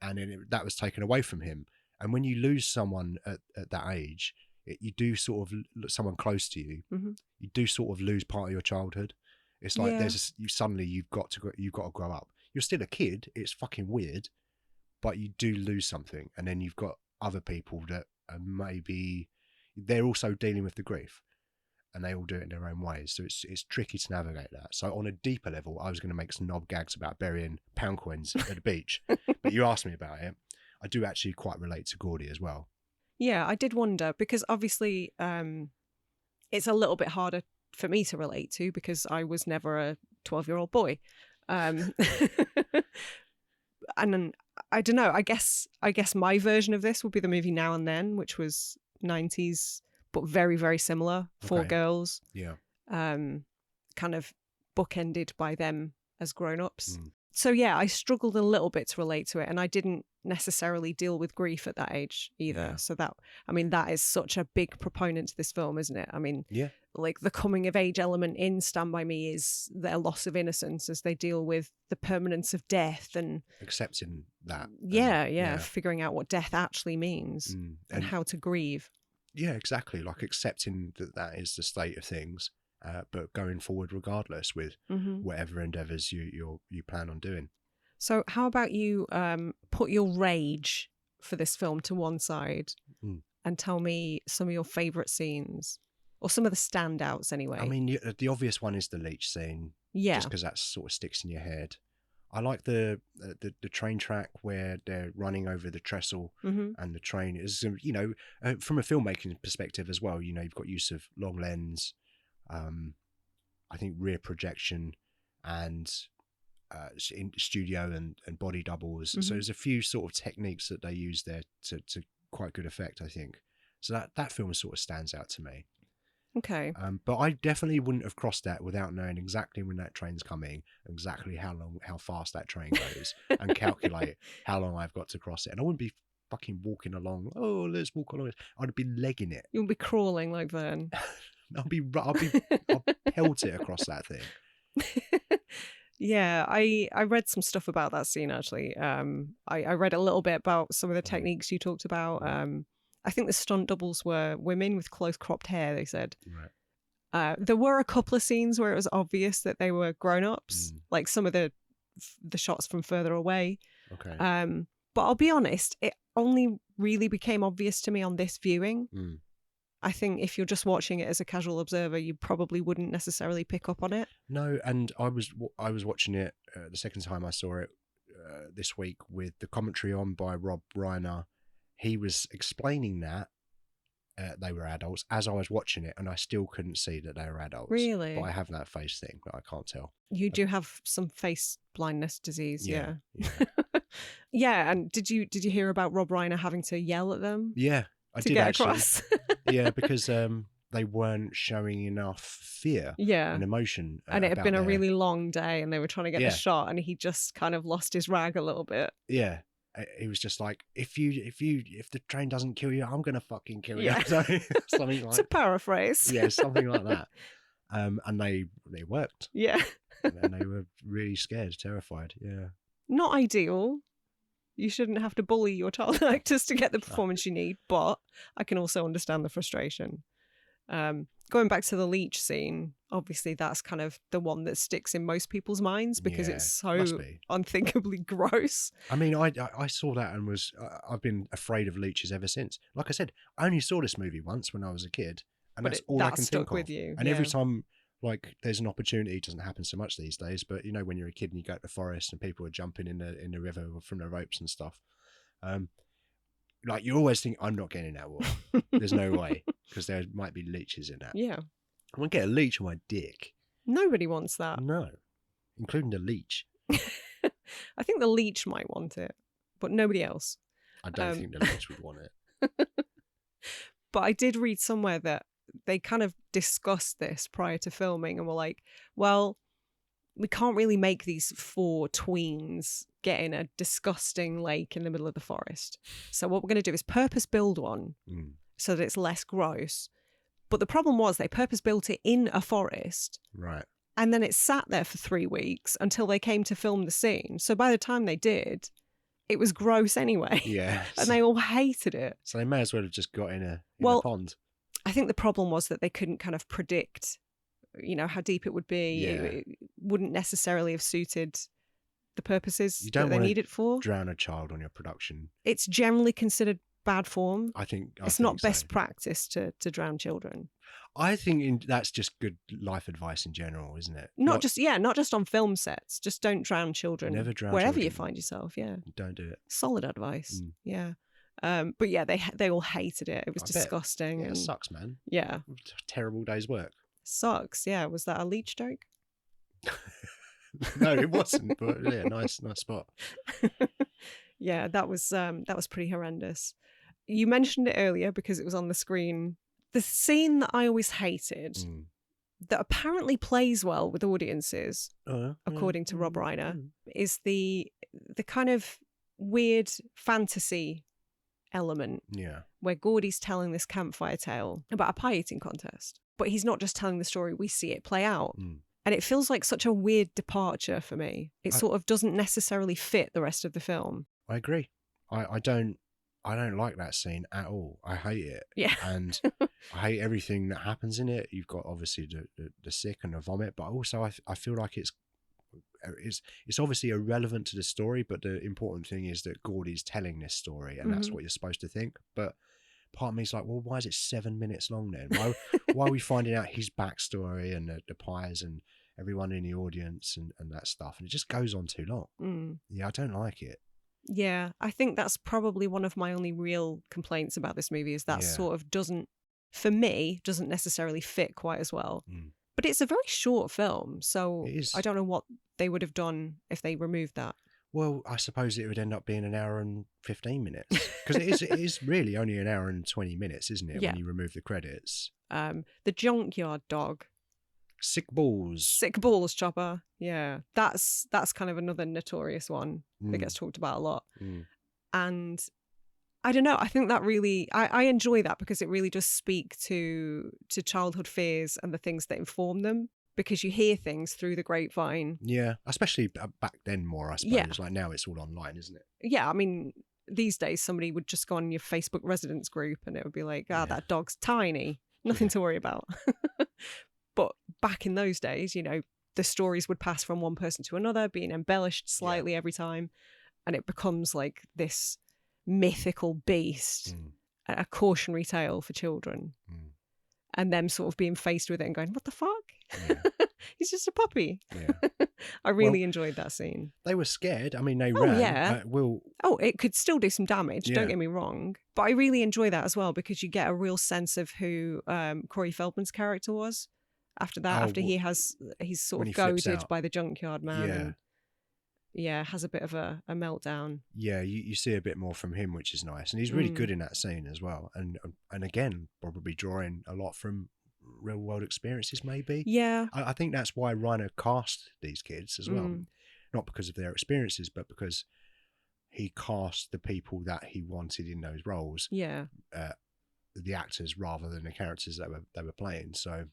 and then that was taken away from him. And when you lose someone at that age, you do sort of someone close to you. Mm-hmm. You do sort of lose part of your childhood. It's like suddenly you've got to grow up. You're still a kid. It's fucking weird, but you do lose something, and then you've got other people that are maybe they're also dealing with the grief, and they all do it in their own ways. So it's tricky to navigate that. So on a deeper level, I was going to make some knob gags about burying pound coins at the beach, but you asked me about it. I do actually quite relate to Gordy as well. Yeah, I did wonder because obviously it's a little bit harder for me to relate to because I was never a 12-year-old boy. And I don't know, I guess my version of this would be the movie Now and Then, which was 90s, but very, very similar. Four girls. Yeah. Kind of bookended by them as grown-ups. So yeah, I struggled a little bit to relate to it, and I didn't necessarily deal with grief at that age either. Yeah. So that is such a big proponent to this film, isn't it? I mean, like the coming of age element in Stand By Me is their loss of innocence as they deal with the permanence of death and accepting that. Figuring out what death actually means and how to grieve. Yeah, exactly. Like accepting that is the state of things. But going forward regardless with whatever endeavours you plan on doing. So how about you put your rage for this film to one side and tell me some of your favourite scenes or some of the standouts anyway. I mean, the obvious one is the leech scene. Yeah. Just because that sort of sticks in your head. I like the train track where they're running over the trestle and the train is, from a filmmaking perspective as well, you've got use of long lens, I think rear projection and in studio and body doubles. So there's a few sort of techniques that they use there to quite good effect, I think. So that film sort of stands out to me. Okay. But I definitely wouldn't have crossed that without knowing exactly when that train's coming, exactly how fast that train goes, and calculate how long I've got to cross it. And I wouldn't be fucking walking along. Oh, let's walk along. I'd be legging it. You'll be crawling like Vern. I'll pelt it across that thing. Yeah, I read some stuff about that scene actually. I read a little bit about some of the techniques you talked about. I think the stunt doubles were women with close cropped hair, they said. Right. There were a couple of scenes where it was obvious that they were grown-ups, like some of the shots from further away. Okay. But I'll be honest, it only really became obvious to me on this viewing. I think if you're just watching it as a casual observer, you probably wouldn't necessarily pick up on it. No, and I was watching it the second time I saw it this week with the commentary on by Rob Reiner. He was explaining that they were adults as I was watching it, and I still couldn't see that they were adults. Really? But I have that face thing, but I can't tell. You do have some face blindness disease, yeah. Yeah, and did you hear about Rob Reiner having to yell at them? Yeah, I did get actually. Across? Yeah, because they weren't showing enough fear and emotion. And it had been a really long day, and they were trying to get the shot, and he just kind of lost his rag a little bit. Yeah. He was just like, if the train doesn't kill you, I'm gonna fucking kill you. Something like, to paraphrase. Yeah, something like that. And they worked. Yeah. And they were really scared, terrified. Yeah. Not ideal. You shouldn't have to bully your child actors to get the performance you need, but I can also understand the frustration. Going back to the leech scene, obviously that's kind of the one that sticks in most people's minds because it's so unthinkably gross. I mean, I saw that and I've been afraid of leeches ever since. Like I said, I only saw this movie once when I was a kid, and that's all I can think of. With you. And every time, like, there's an opportunity, it doesn't happen so much these days, but when you're a kid and you go to the forest and people are jumping in the river from the ropes and stuff, like, you always think, I'm not getting in that water. There's no way, because there might be leeches in that. Yeah. I won't get a leech on my dick. Nobody wants that. No, including the leech. I think the leech might want it, but nobody else. I don't think the leech would want it. But I did read somewhere that they kind of discussed this prior to filming and were like, well, we can't really make these four tweens get in a disgusting lake in the middle of the forest. So what we're going to do is purpose build one so that it's less gross. But the problem was they purpose built it in a forest. Right. And then it sat there for 3 weeks until they came to film the scene. So by the time they did, it was gross anyway. Yeah. And they all hated it. So they may as well have just got in a pond. I think the problem was that they couldn't kind of predict, how deep it would be. Yeah. It wouldn't necessarily have suited the purposes You don't that they want need it for. drown a child on your production. It's generally considered bad form. I think it's not best practice to drown children. I think that's just good life advice in general, isn't it? Not just on film sets. Just don't drown children. Never drown wherever children. You find yourself. Yeah, don't do it. Solid advice. Yeah. But yeah, they all hated it. It was disgusting. Yeah, it sucks, man. Yeah. Terrible day's work. Sucks. Yeah. Was that a leech joke? No, it wasn't. But yeah, nice spot. Yeah, that was pretty horrendous. You mentioned it earlier because it was on the screen. The scene that I always hated, that apparently plays well with audiences, according to Rob Reiner, is the kind of weird fantasy element. Yeah. Where Gordy's telling this campfire tale about a pie eating contest. But he's not just telling the story, we see it play out. And it feels like such a weird departure for me. It sort of doesn't necessarily fit the rest of the film. I agree. I don't like that scene at all. I hate it. Yeah. And I hate everything that happens in it. You've got obviously the sick and the vomit, but also I feel like it's obviously irrelevant to the story, but the important thing is that Gordy's telling this story, and that's what you're supposed to think. But part of me is like, well, why is it 7 minutes long then? Why are we finding out his backstory and the pies and everyone in the audience and that stuff? And it just goes on too long. Yeah, I don't like it. Yeah, I think that's probably one of my only real complaints about this movie is that sort of doesn't necessarily fit quite as well. But it's a very short film, so I don't know what they would have done if they removed that. Well, I suppose it would end up being an hour and 15 minutes because it is really only an hour and 20 minutes, isn't it? Yeah. When you remove the credits. The junkyard dog. Sick balls, Chopper. Yeah, that's kind of another notorious one that gets talked about a lot. And I don't know. I think that really, I enjoy that because it really does speak to childhood fears and the things that inform them. Because you hear things through the grapevine. Yeah, especially back then more, I suppose. Yeah. Like now it's all online, isn't it? Yeah, I mean, these days somebody would just go on your Facebook residence group and it would be like, that dog's tiny. Nothing to worry about. But back in those days, the stories would pass from one person to another, being embellished slightly every time. And it becomes like this mythical beast, a cautionary tale for children. And them sort of being faced with it and going, what the fuck? Yeah. He's just a puppy. Yeah. I really enjoyed that scene. They were scared. I mean, they ran. Yeah. It could still do some damage, don't get me wrong. But I really enjoy that as well because you get a real sense of who Corey Feldman's character was after that, after he's sort of goaded by the junkyard man. Yeah. And, has a bit of a meltdown. Yeah, you see a bit more from him, which is nice. And he's really good in that scene as well. And again, probably drawing a lot from real world experiences, maybe. Yeah. I think that's why Reiner cast these kids as well. Not because of their experiences, but because he cast the people that he wanted in those roles. Yeah. The actors rather than the characters that they were playing. So,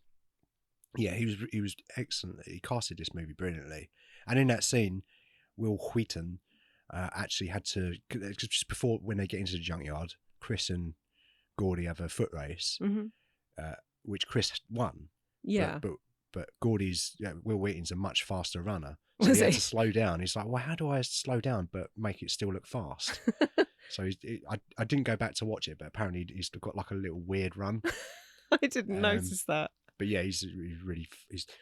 yeah, he was excellent. He casted this movie brilliantly. And in that scene, Wil Wheaton actually had to, just before when they get into the junkyard, Chris and Gordy have a foot race, which Chris won. Yeah. But Gordy's, Wil Wheaton's a much faster runner. So he had to slow down. He's like, well, how do I slow down but make it still look fast? So I didn't go back to watch it, but apparently he's got like a little weird run. I didn't notice that. But yeah, he's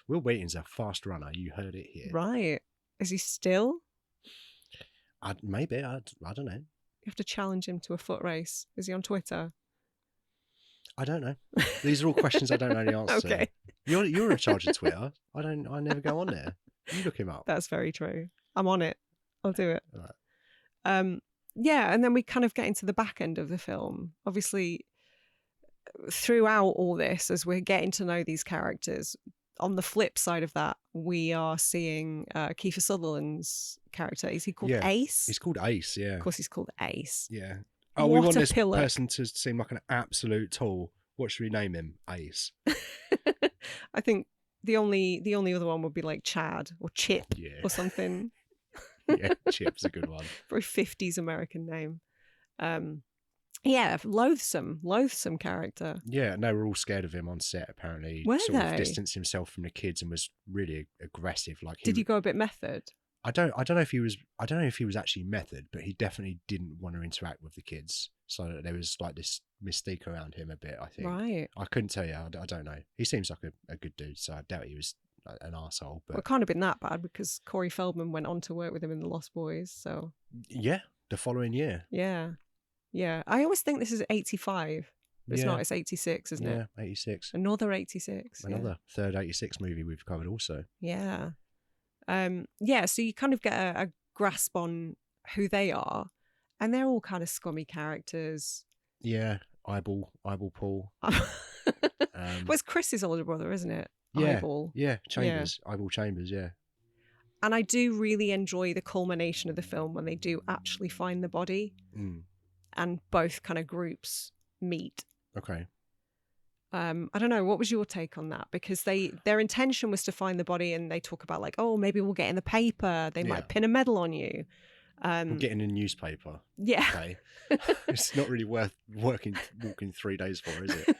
Wil Wheaton's a fast runner. You heard it here. Right. Is he still? Maybe. I don't know. You have to challenge him to a foot race. Is he on Twitter? I don't know. These are all questions I don't know the answer Okay. to. You're in charge of Twitter. I never go on there. You look him up. That's very true. I'm on it. I'll do it. All right. Yeah, and then we kind of get into the back end of the film. Obviously, throughout all this, as we're getting to know these characters, on the flip side of that, we are seeing Kiefer Sutherland's character. Is he called Ace? He's called Ace, yeah. Of course he's called Ace. Yeah. Oh, we want this person to seem like an absolute tool. What should we name him? Ace. I think the only other one would be like Chad or Chip or something. Yeah, Chip's a good one. Very 50s American name. Yeah, loathsome character. Yeah, and they were all scared of him on set. Apparently, Were sort of they? distanced himself from the kids and was really aggressive. Like Did he go a bit method? I don't know if he was. I don't know if he was actually method, but he definitely didn't want to interact with the kids. So there was like this mystique around him a bit. I think. Right. I couldn't tell you. I don't know. He seems like a good dude, so I doubt he was an arsehole. But Well, it can't have been that bad because Corey Feldman went on to work with him in The Lost Boys. So yeah, the following year. yeah. I always think this is 85, but it's Yeah. not. It's 86, isn't it? Yeah, 86. Another 86. Another third 86 movie we've covered also. Yeah. So you kind of get a grasp on who they are, and they're all kind of scummy characters. Yeah, Eyeball Paul. Well, it's Chris's older brother, isn't it? Yeah, Eyeball. yeah, Chambers, Eyeball Chambers, yeah. And I do really enjoy the culmination of the film when they do actually find the body, and both kind of groups meet. Okay. I don't know, what was your take on that? Because their intention was to find the body, and they talk about like, oh, maybe we'll get in the paper, they might pin a medal on you. We'll get in a newspaper. Yeah. Okay. It's not really worth walking 3 days for, is it?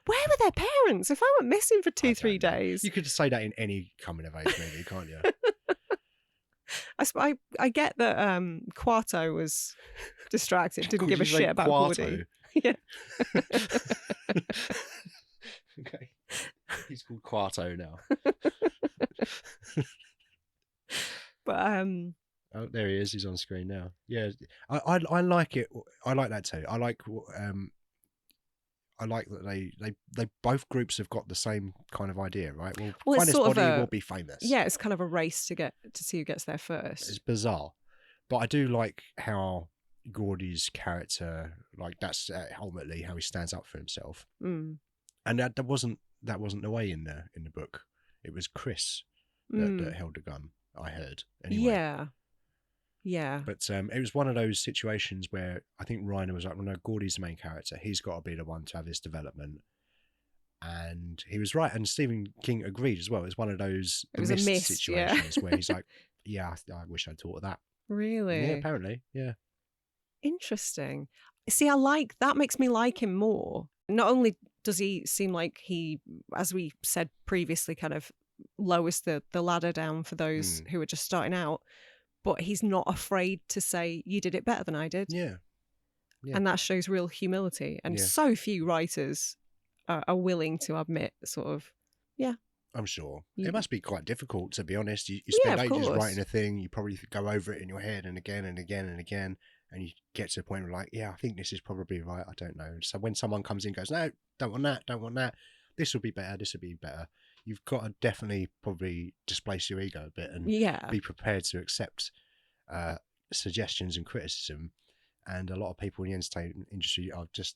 Where were their parents? If I went missing for 2-3 days. You could say that in any coming of age movie, can't you? I get that Quarto was distracted, didn't give a shit about Gordy. Yeah. Okay. He's called Quarto now. But oh, there he is. He's on screen now. Yeah, I like it. I like that too. I like that they both groups have got the same kind of idea, right? We'll find this body, we'll be famous. Yeah, it's kind of a race to see who gets there first. It's bizarre, but I do like how Gordy's character, like that's ultimately how he stands up for himself. And that wasn't the way in the book. It was Chris that held the gun. I heard anyway. Yeah. But it was one of those situations where I think Reiner was like, well, no, Gordy's the main character. He's got to be the one to have this development. And he was right. And Stephen King agreed as well. It was one of those situations where he's like, yeah, I wish I'd thought of that. Really? Yeah, apparently. Yeah. Interesting. See, that makes me like him more. Not only does he seem like he, as we said previously, kind of lowers the ladder down for those who are just starting out, but he's not afraid to say, you did it better than I did. Yeah. And that shows real humility. And so few writers are willing to admit sort of, I'm sure. It must be quite difficult, to be honest. You spend ages writing a thing, you probably go over it in your head and again and again and again, and you get to a point where like, yeah, I think this is probably right, I don't know. So when someone comes in and goes, no, don't want that, this will be better, you've got to definitely probably displace your ego a bit and be prepared to accept suggestions and criticism. And a lot of people in the entertainment industry are just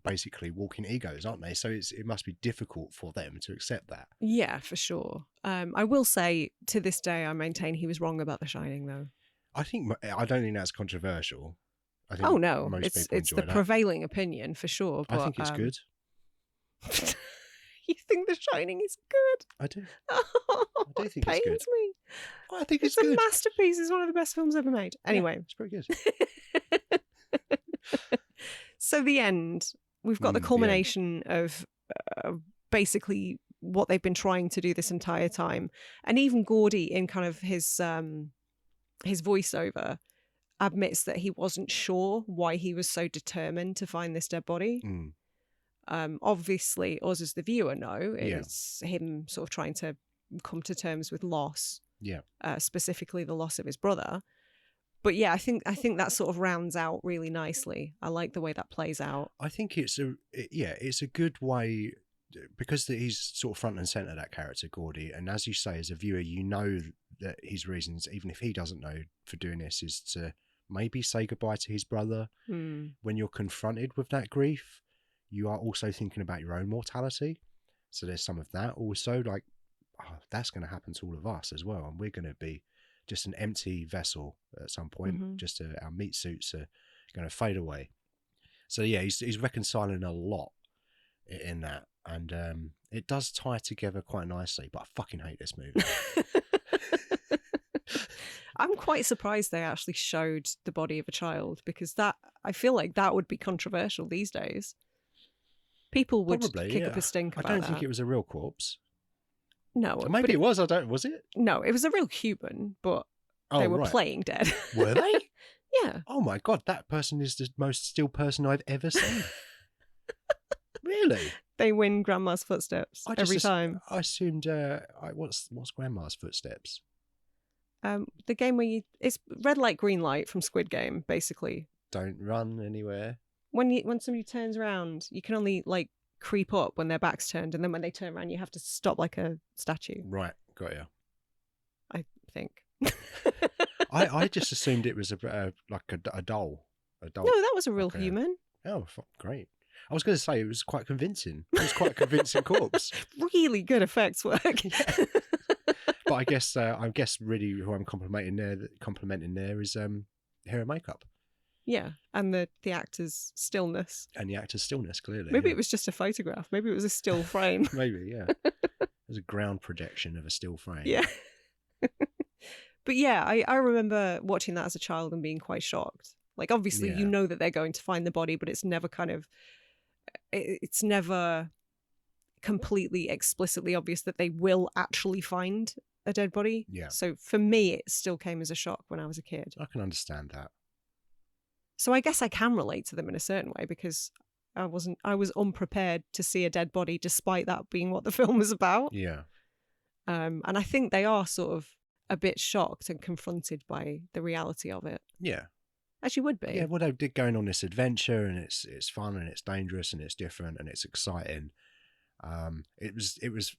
basically walking egos, aren't they? So it must be difficult for them to accept that. Yeah, for sure. I will say, to this day, I maintain he was wrong about The Shining, though. I don't think that's controversial. I think most people it's the prevailing opinion for sure. But, I think it's good. You think The Shining is good? I do. Oh, I do think it's good. Pains me. Well, I think it's a masterpiece. It's one of the best films ever made. Anyway, it's pretty good. So the end, we've got the culmination of basically what they've been trying to do this entire time, and even Gordy, in kind of his voiceover, admits that he wasn't sure why he was so determined to find this dead body. Obviously, us as the viewer know it's him sort of trying to come to terms with loss. Specifically the loss of his brother. But yeah, I think that sort of rounds out really nicely. I like the way that plays out. I think it's a good way, because he's sort of front and center, that character Gordy, and as you say, as a viewer, you know that his reasons, even if he doesn't know for doing this, is to maybe say goodbye to his brother. When you're confronted with that grief, you are also thinking about your own mortality. So there's some of that also, like, oh, that's going to happen to all of us as well, and we're going to be just an empty vessel at some point. Just our meat suits are going to fade away. So yeah, he's reconciling a lot in that, and it does tie together quite nicely. But I fucking hate this movie. I'm quite surprised they actually showed the body of a child, because that I feel like that would be controversial these days. People would Probably, kick yeah. up a stink I about don't think that. it was a real corpse. No, Or but maybe it was. I don't. Was it? No, it was a real human, but they were right. playing dead. Were they? Yeah. Oh my God, that person is the most still person I've ever seen. Really? They win Grandma's footsteps every time. I assumed. What's Grandma's footsteps? The game where it's red light, green light from Squid Game, basically. Don't run anywhere. When somebody turns around, you can only like creep up when their back's turned, and then when they turn around, you have to stop like a statue. Right, got you. I think. I just assumed it was like a doll. A doll. No, that was a real like human. Great. I was going to say it was quite convincing. It was quite a convincing corpse. Really good effects work. Yeah. But I guess really who I'm complimenting there is hair and makeup. Yeah, and the actor's stillness. And the actor's stillness, clearly. Maybe yeah. it was just a photograph. Maybe it was a still frame. Maybe, yeah. There's a ground projection of a still frame. Yeah. But yeah, I remember watching that as a child and being quite shocked. Like, obviously, you know that they're going to find the body, but it's never it's never completely explicitly obvious that they will actually find a dead body. Yeah. So for me, it still came as a shock when I was a kid. I can understand that. So I guess I can relate to them in a certain way because I was unprepared to see a dead body despite that being what the film was about. Yeah. And I think they are sort of a bit shocked and confronted by the reality of it. Yeah. As you would be. Yeah, well, they're going on this adventure and it's fun and it's dangerous and it's different and it's exciting. It was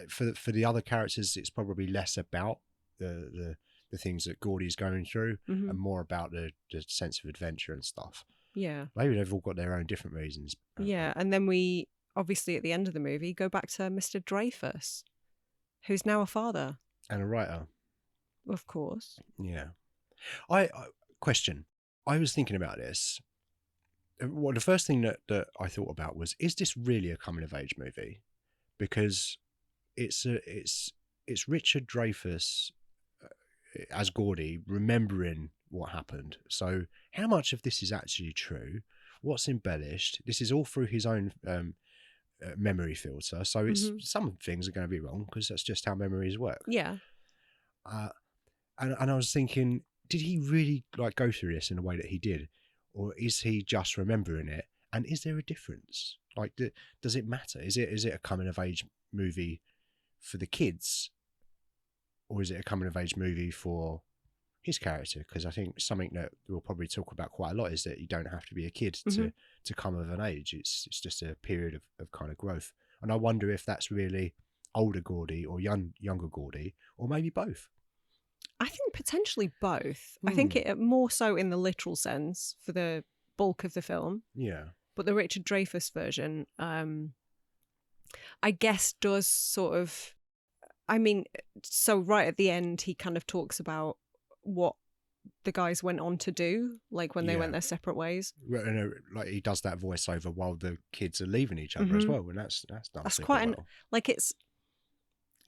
for the other characters, it's probably less about the things that Gordy's going through and more about the sense of adventure and stuff. Yeah. Maybe they've all got their own different reasons. Yeah, and then we obviously at the end of the movie go back to Mr. Dreyfus, who's now a father. And a writer. Of course. Yeah. Question. I was thinking about this. Well, the first thing that I thought about was, is this really a coming of age movie? Because it's Richard Dreyfuss as Gordy remembering what happened. So how much of this is actually true? What's embellished? This is all through his own memory filter. So it's some things are going to be wrong because that's just how memories work. Yeah. And I was thinking, did he really like go through this in the way that he did? Or is he just remembering it? And is there a difference? Like, does it matter? Is it a coming of age movie for the kids? Or is it a coming of age movie for his character? Because I think something that we'll probably talk about quite a lot is that you don't have to be a kid to come of an age. It's just a period of kind of growth. And I wonder if that's really older Gordy or younger Gordy, or maybe both. I think potentially both. I think it more so in the literal sense for the bulk of the film. Yeah. But the Richard Dreyfuss version, I guess, does sort of, I mean, so right at the end, he kind of talks about what the guys went on to do, like when they went their separate ways. Like he does that voiceover while the kids are leaving each other as well, and that's done. That's quite well. Like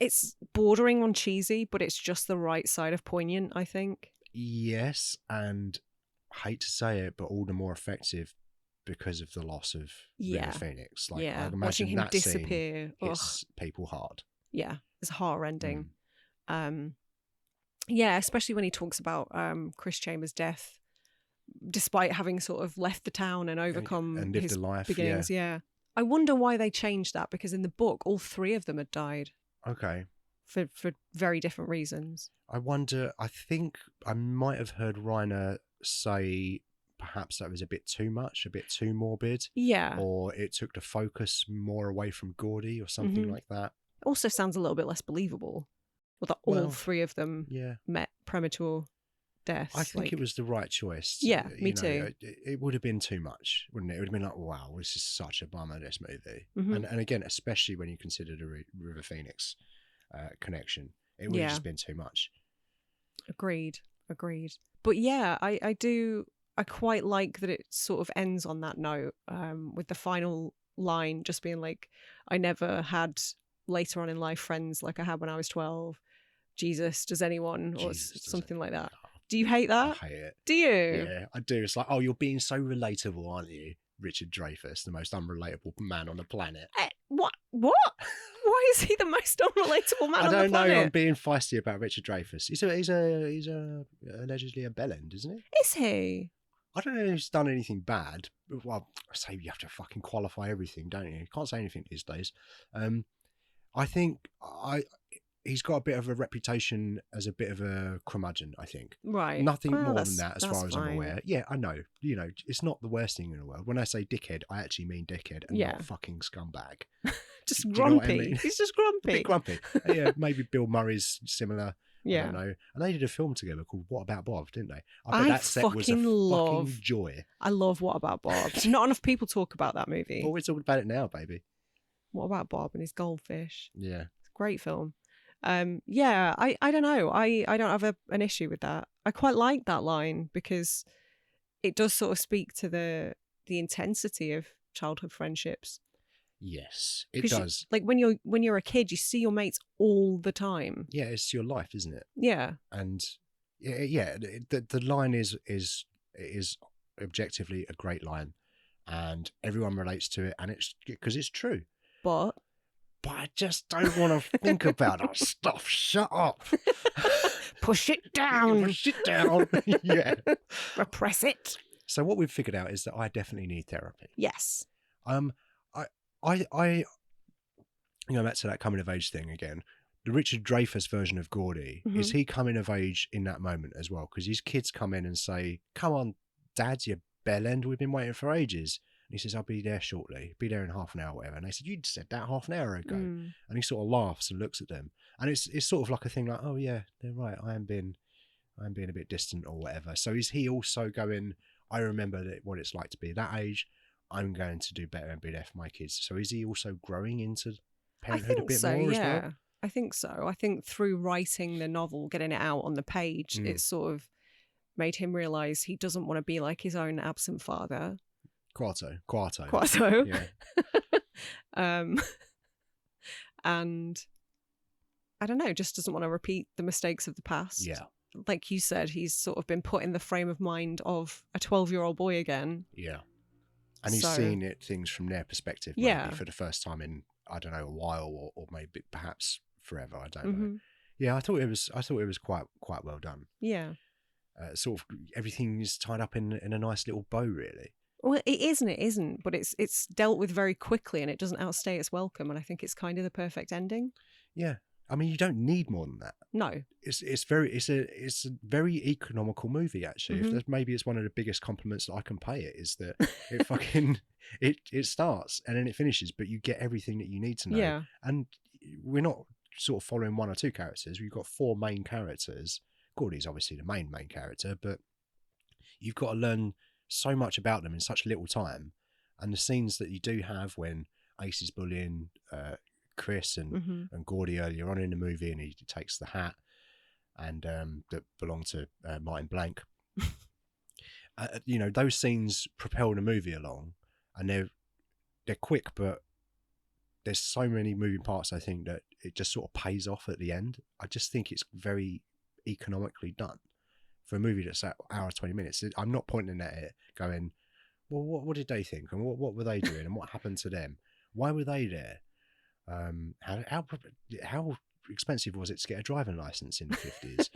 it's bordering on cheesy, but it's just the right side of poignant, I think. Yes, and I hate to say it, but all the more effective because of the loss of River Phoenix. Like, I imagine watching him that disappear hits people hard. Yeah, it's heart-rending. Yeah, especially when he talks about Chris Chambers' death, despite having sort of left the town and overcome and lived his a life, beginnings. Yeah. I wonder why they changed that, because in the book, all three of them had died. Okay. For very different reasons. I wonder, I think I might have heard Reiner say perhaps that was a bit too much, a bit too morbid. Yeah. Or it took the focus more away from Gordy or something like that. It also sounds a little bit less believable. Well, that all three of them met premature deaths. I think it was the right choice. Yeah, me too. It would have been too much, wouldn't it? It would have been like, wow, this is such a bummer, this movie. And again, especially when you consider the River Phoenix connection, it would have just been too much. Agreed. But yeah, I quite like that it sort of ends on that note, with the final line just being like, I never had later on in life friends like I had when I was 12. Jesus, does anyone? Or something like that. Do you hate that? I hate it. Do you? Yeah, I do. It's like, oh, you're being so relatable, aren't you? Richard Dreyfuss, the most unrelatable man on the planet. What? Why is he the most unrelatable man on the planet? I don't know. I'm being feisty about Richard Dreyfuss. He's allegedly a bellend, isn't he? Is he? I don't know if he's done anything bad. Well, I say you have to fucking qualify everything, don't you? You can't say anything these days. I think he's got a bit of a reputation as a bit of a curmudgeon, I think. Right. Nothing more than that, as far as fine. I'm aware. Yeah, I know. You know, it's not the worst thing in the world. When I say dickhead, I actually mean dickhead and not fucking scumbag. Just Do you know what I grumpy. mean? He's just grumpy. A bit grumpy. Yeah, maybe Bill Murray's similar. Yeah. I don't know. And they did a film together called What About Bob, didn't they? I bet that set was a fucking joy. I love What About Bob. Not enough people talk about that movie. Well, we're talking about it now, baby. What About Bob and his goldfish? Yeah. It's a great film. Yeah, I don't know. I don't have an issue with that. I quite like that line because it does sort of speak to the intensity of childhood friendships. Yes, it does. Like when you're a kid, you see your mates all the time. Yeah, it's your life, isn't it? Yeah. And yeah, the line is objectively a great line, and everyone relates to it, and it's because it's true. But I just don't want to think about that stuff. Shut up. Push it down. Push it down. Yeah. Repress it. So what we've figured out is that I definitely need therapy. Yes. I back to that coming of age thing again. The Richard Dreyfuss version of Gordy, is he coming of age in that moment as well? Because his kids come in and say, "Come on, Dad, you bellend, we've been waiting for ages." And he says, "I'll be there shortly, be there in half an hour," whatever. And they said, "You said that half an hour ago." And he sort of laughs and looks at them. And it's sort of like a thing like, "Oh yeah, they're right, I am being a bit distant or whatever." So is he also going, "I remember what it's like to be that age, I'm going to do better and be there for my kids"? So is he also growing into parenthood a bit more as well? I think so. I think through writing the novel, getting it out on the page, it sort of made him realise he doesn't want to be like his own absent father. Quarto. Yeah. And I don't know, just doesn't want to repeat the mistakes of the past. Yeah. Like you said, he's sort of been put in the frame of mind of a 12-year-old boy again. Yeah. And he's seeing things from their perspective, maybe for the first time in, I don't know, a while or maybe perhaps forever. I don't know. Yeah, I thought it was quite well done. Yeah. Sort of everything is tied up in a nice little bow, really. Well, it is and it isn't, but it's dealt with very quickly and it doesn't outstay its welcome. And I think it's kind of the perfect ending. Yeah. I mean, you don't need more than that. No. It's a very economical movie, actually. Maybe it's one of the biggest compliments that I can pay it, is that it fucking it starts and then it finishes, but you get everything that you need to know. Yeah. And we're not sort of following one or two characters. We've got four main characters. Gordy's obviously the main character, but you've got to learn so much about them in such little time. And the scenes that you do have when Ace is bullying Chris and Gordy earlier on in the movie, and he takes the hat and that belonged to Martin Blank. Those scenes propel the movie along, and they're quick, but there's so many moving parts, I think, that it just sort of pays off at the end. I just think it's very economically done for a movie that's an hour 20 minutes. I'm not pointing at it going, well, what did they think, and what were they doing, and what happened to them? Why were they there? How expensive was it to get a driving license in the 50s?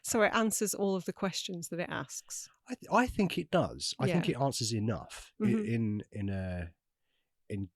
So it answers all of the questions that it asks. I think it does. I think it answers enough in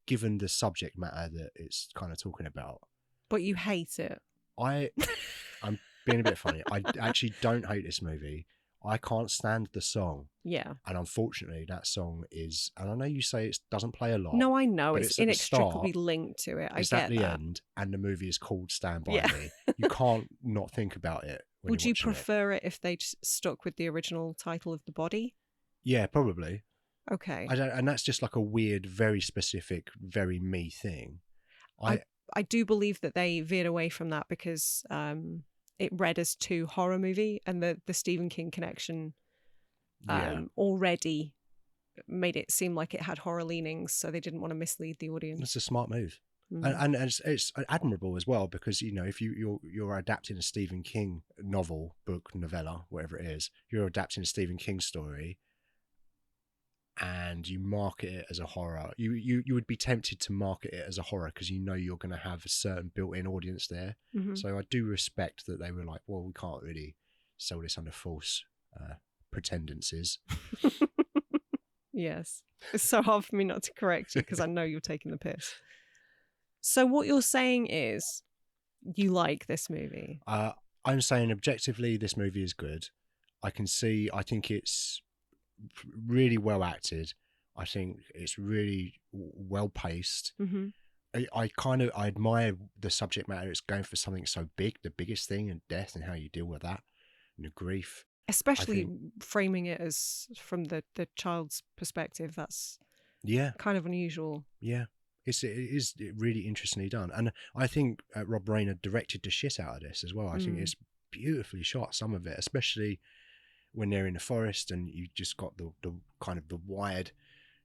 given the subject matter that it's kind of talking about. But you hate it. I'm being a bit funny. I actually don't hate this movie. I can't stand the song. Yeah. And unfortunately, that song is, and I know you say it doesn't play a lot. No, I know. It's inextricably linked to it. I it's get at the that. end, and the movie is called Stand By Me. You can't not think about it. Would you prefer it if they stuck with the original title of The Body? Yeah, probably. Okay. And that's just like a weird, very specific, very me thing. I do believe that they veered away from that because it read as too horror movie, and the Stephen King connection already made it seem like it had horror leanings, so they didn't want to mislead the audience. It's a smart move. And it's admirable as well, because if you're adapting a Stephen King novel, book, novella, whatever it is, you're adapting a Stephen King story, and you market it as a horror. You would be tempted to market it as a horror because you're going to have a certain built-in audience there. So I do respect that they were like, well, we can't really sell this under false pretendences. Yes, it's so hard for me not to correct you because I know you're taking the piss. So what you're saying is you like this movie? I'm saying objectively this movie is good. I think it's really well acted. I think it's really well paced. I admire the subject matter. It's going for something so big, the biggest thing, and death, and how you deal with that, and the grief. Especially framing it as from the child's perspective. That's kind of unusual. Yeah. It is really interestingly done. And I think Rob Reiner directed the shit out of this as well. I think it's beautifully shot, some of it, especially when they're in the forest and you just got the kind of the wide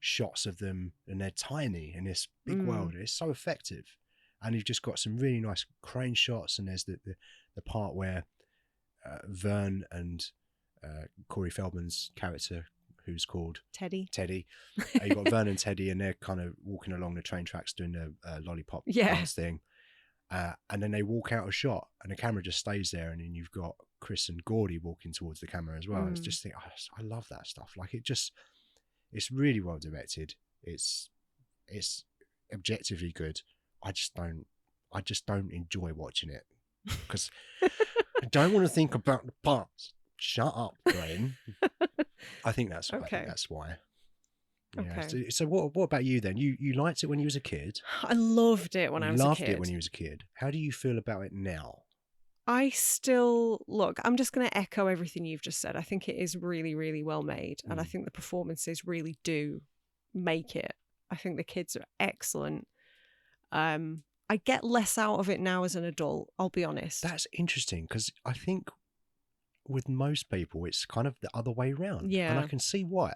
shots of them, and they're tiny in this big world. It's so effective. And you've just got some really nice crane shots, and there's the part where Vern and Corey Feldman's character, who's called Teddy. You've got Vern and Teddy, and they're kind of walking along the train tracks doing the lollipop dance thing. And then they walk out of shot, and the camera just stays there, and then you've got Chris and Gordy walking towards the camera as well. It's just I love that stuff. Like it's really well directed. It's objectively good. I just don't enjoy watching it because I don't want to think about the parts. Shut up, Glenn. I think that's why. Yeah. Okay. So what about you then? You liked it when you was a kid? I loved it when I was a kid. Loved it when you was a kid. How do you feel about it now? I'm just going to echo everything you've just said. I think it is really, really well made. And I think the performances really do make it. I think the kids are excellent. I get less out of it now as an adult, I'll be honest. That's interesting, because I think with most people, it's kind of the other way around. Yeah. And I can see why.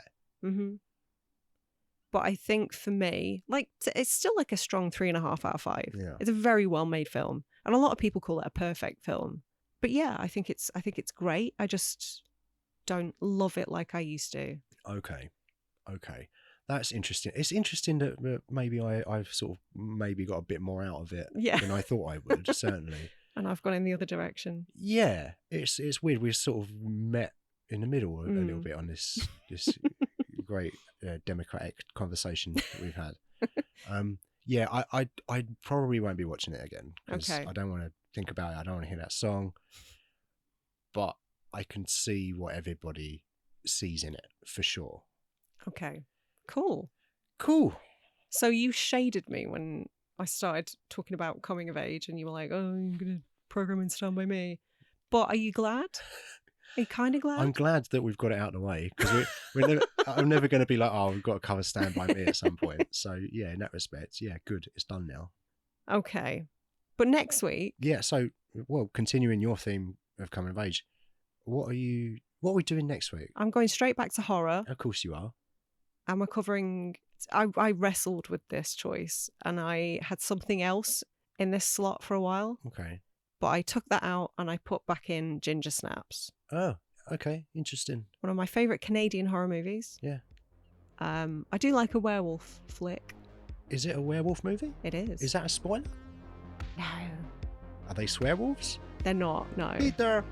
But I think for me, it's still like a strong 3.5 out of 5. Yeah. It's a very well made film. And a lot of people call it a perfect film. But yeah, I think it's great. I just don't love it like I used to. Okay. That's interesting. It's interesting that maybe I've sort of maybe got a bit more out of it than I thought I would, certainly. And I've gone in the other direction. Yeah, it's weird. We've sort of met in the middle a little bit on this great democratic conversation that we've had. I probably won't be watching it again because I don't want to think about it. I don't want to hear that song. But I can see what everybody sees in it for sure. Okay. Cool. So you shaded me when I started talking about coming of age, and you were like, "Oh, I'm gonna program in Stand By Me." But are you glad? Are you kind of glad? I'm glad that we've got it out of the way, because I'm never going to be like, "Oh, we've got to cover Stand By Me" at some point. So yeah, in that respect, yeah, good. It's done now. Okay, but next week. Yeah. So continuing your theme of coming of age, what are we doing next week? I'm going straight back to horror. Of course you are. And we're covering. I wrestled with this choice, and I had something else in this slot for a while. Okay. But I took that out and I put back in Ginger Snaps. Oh, okay. Interesting. One of my favourite Canadian horror movies. Yeah. I do like a werewolf flick. Is it a werewolf movie? It is. Is that a spoiler? No. Are they swearwolves? They're not, no. Peter!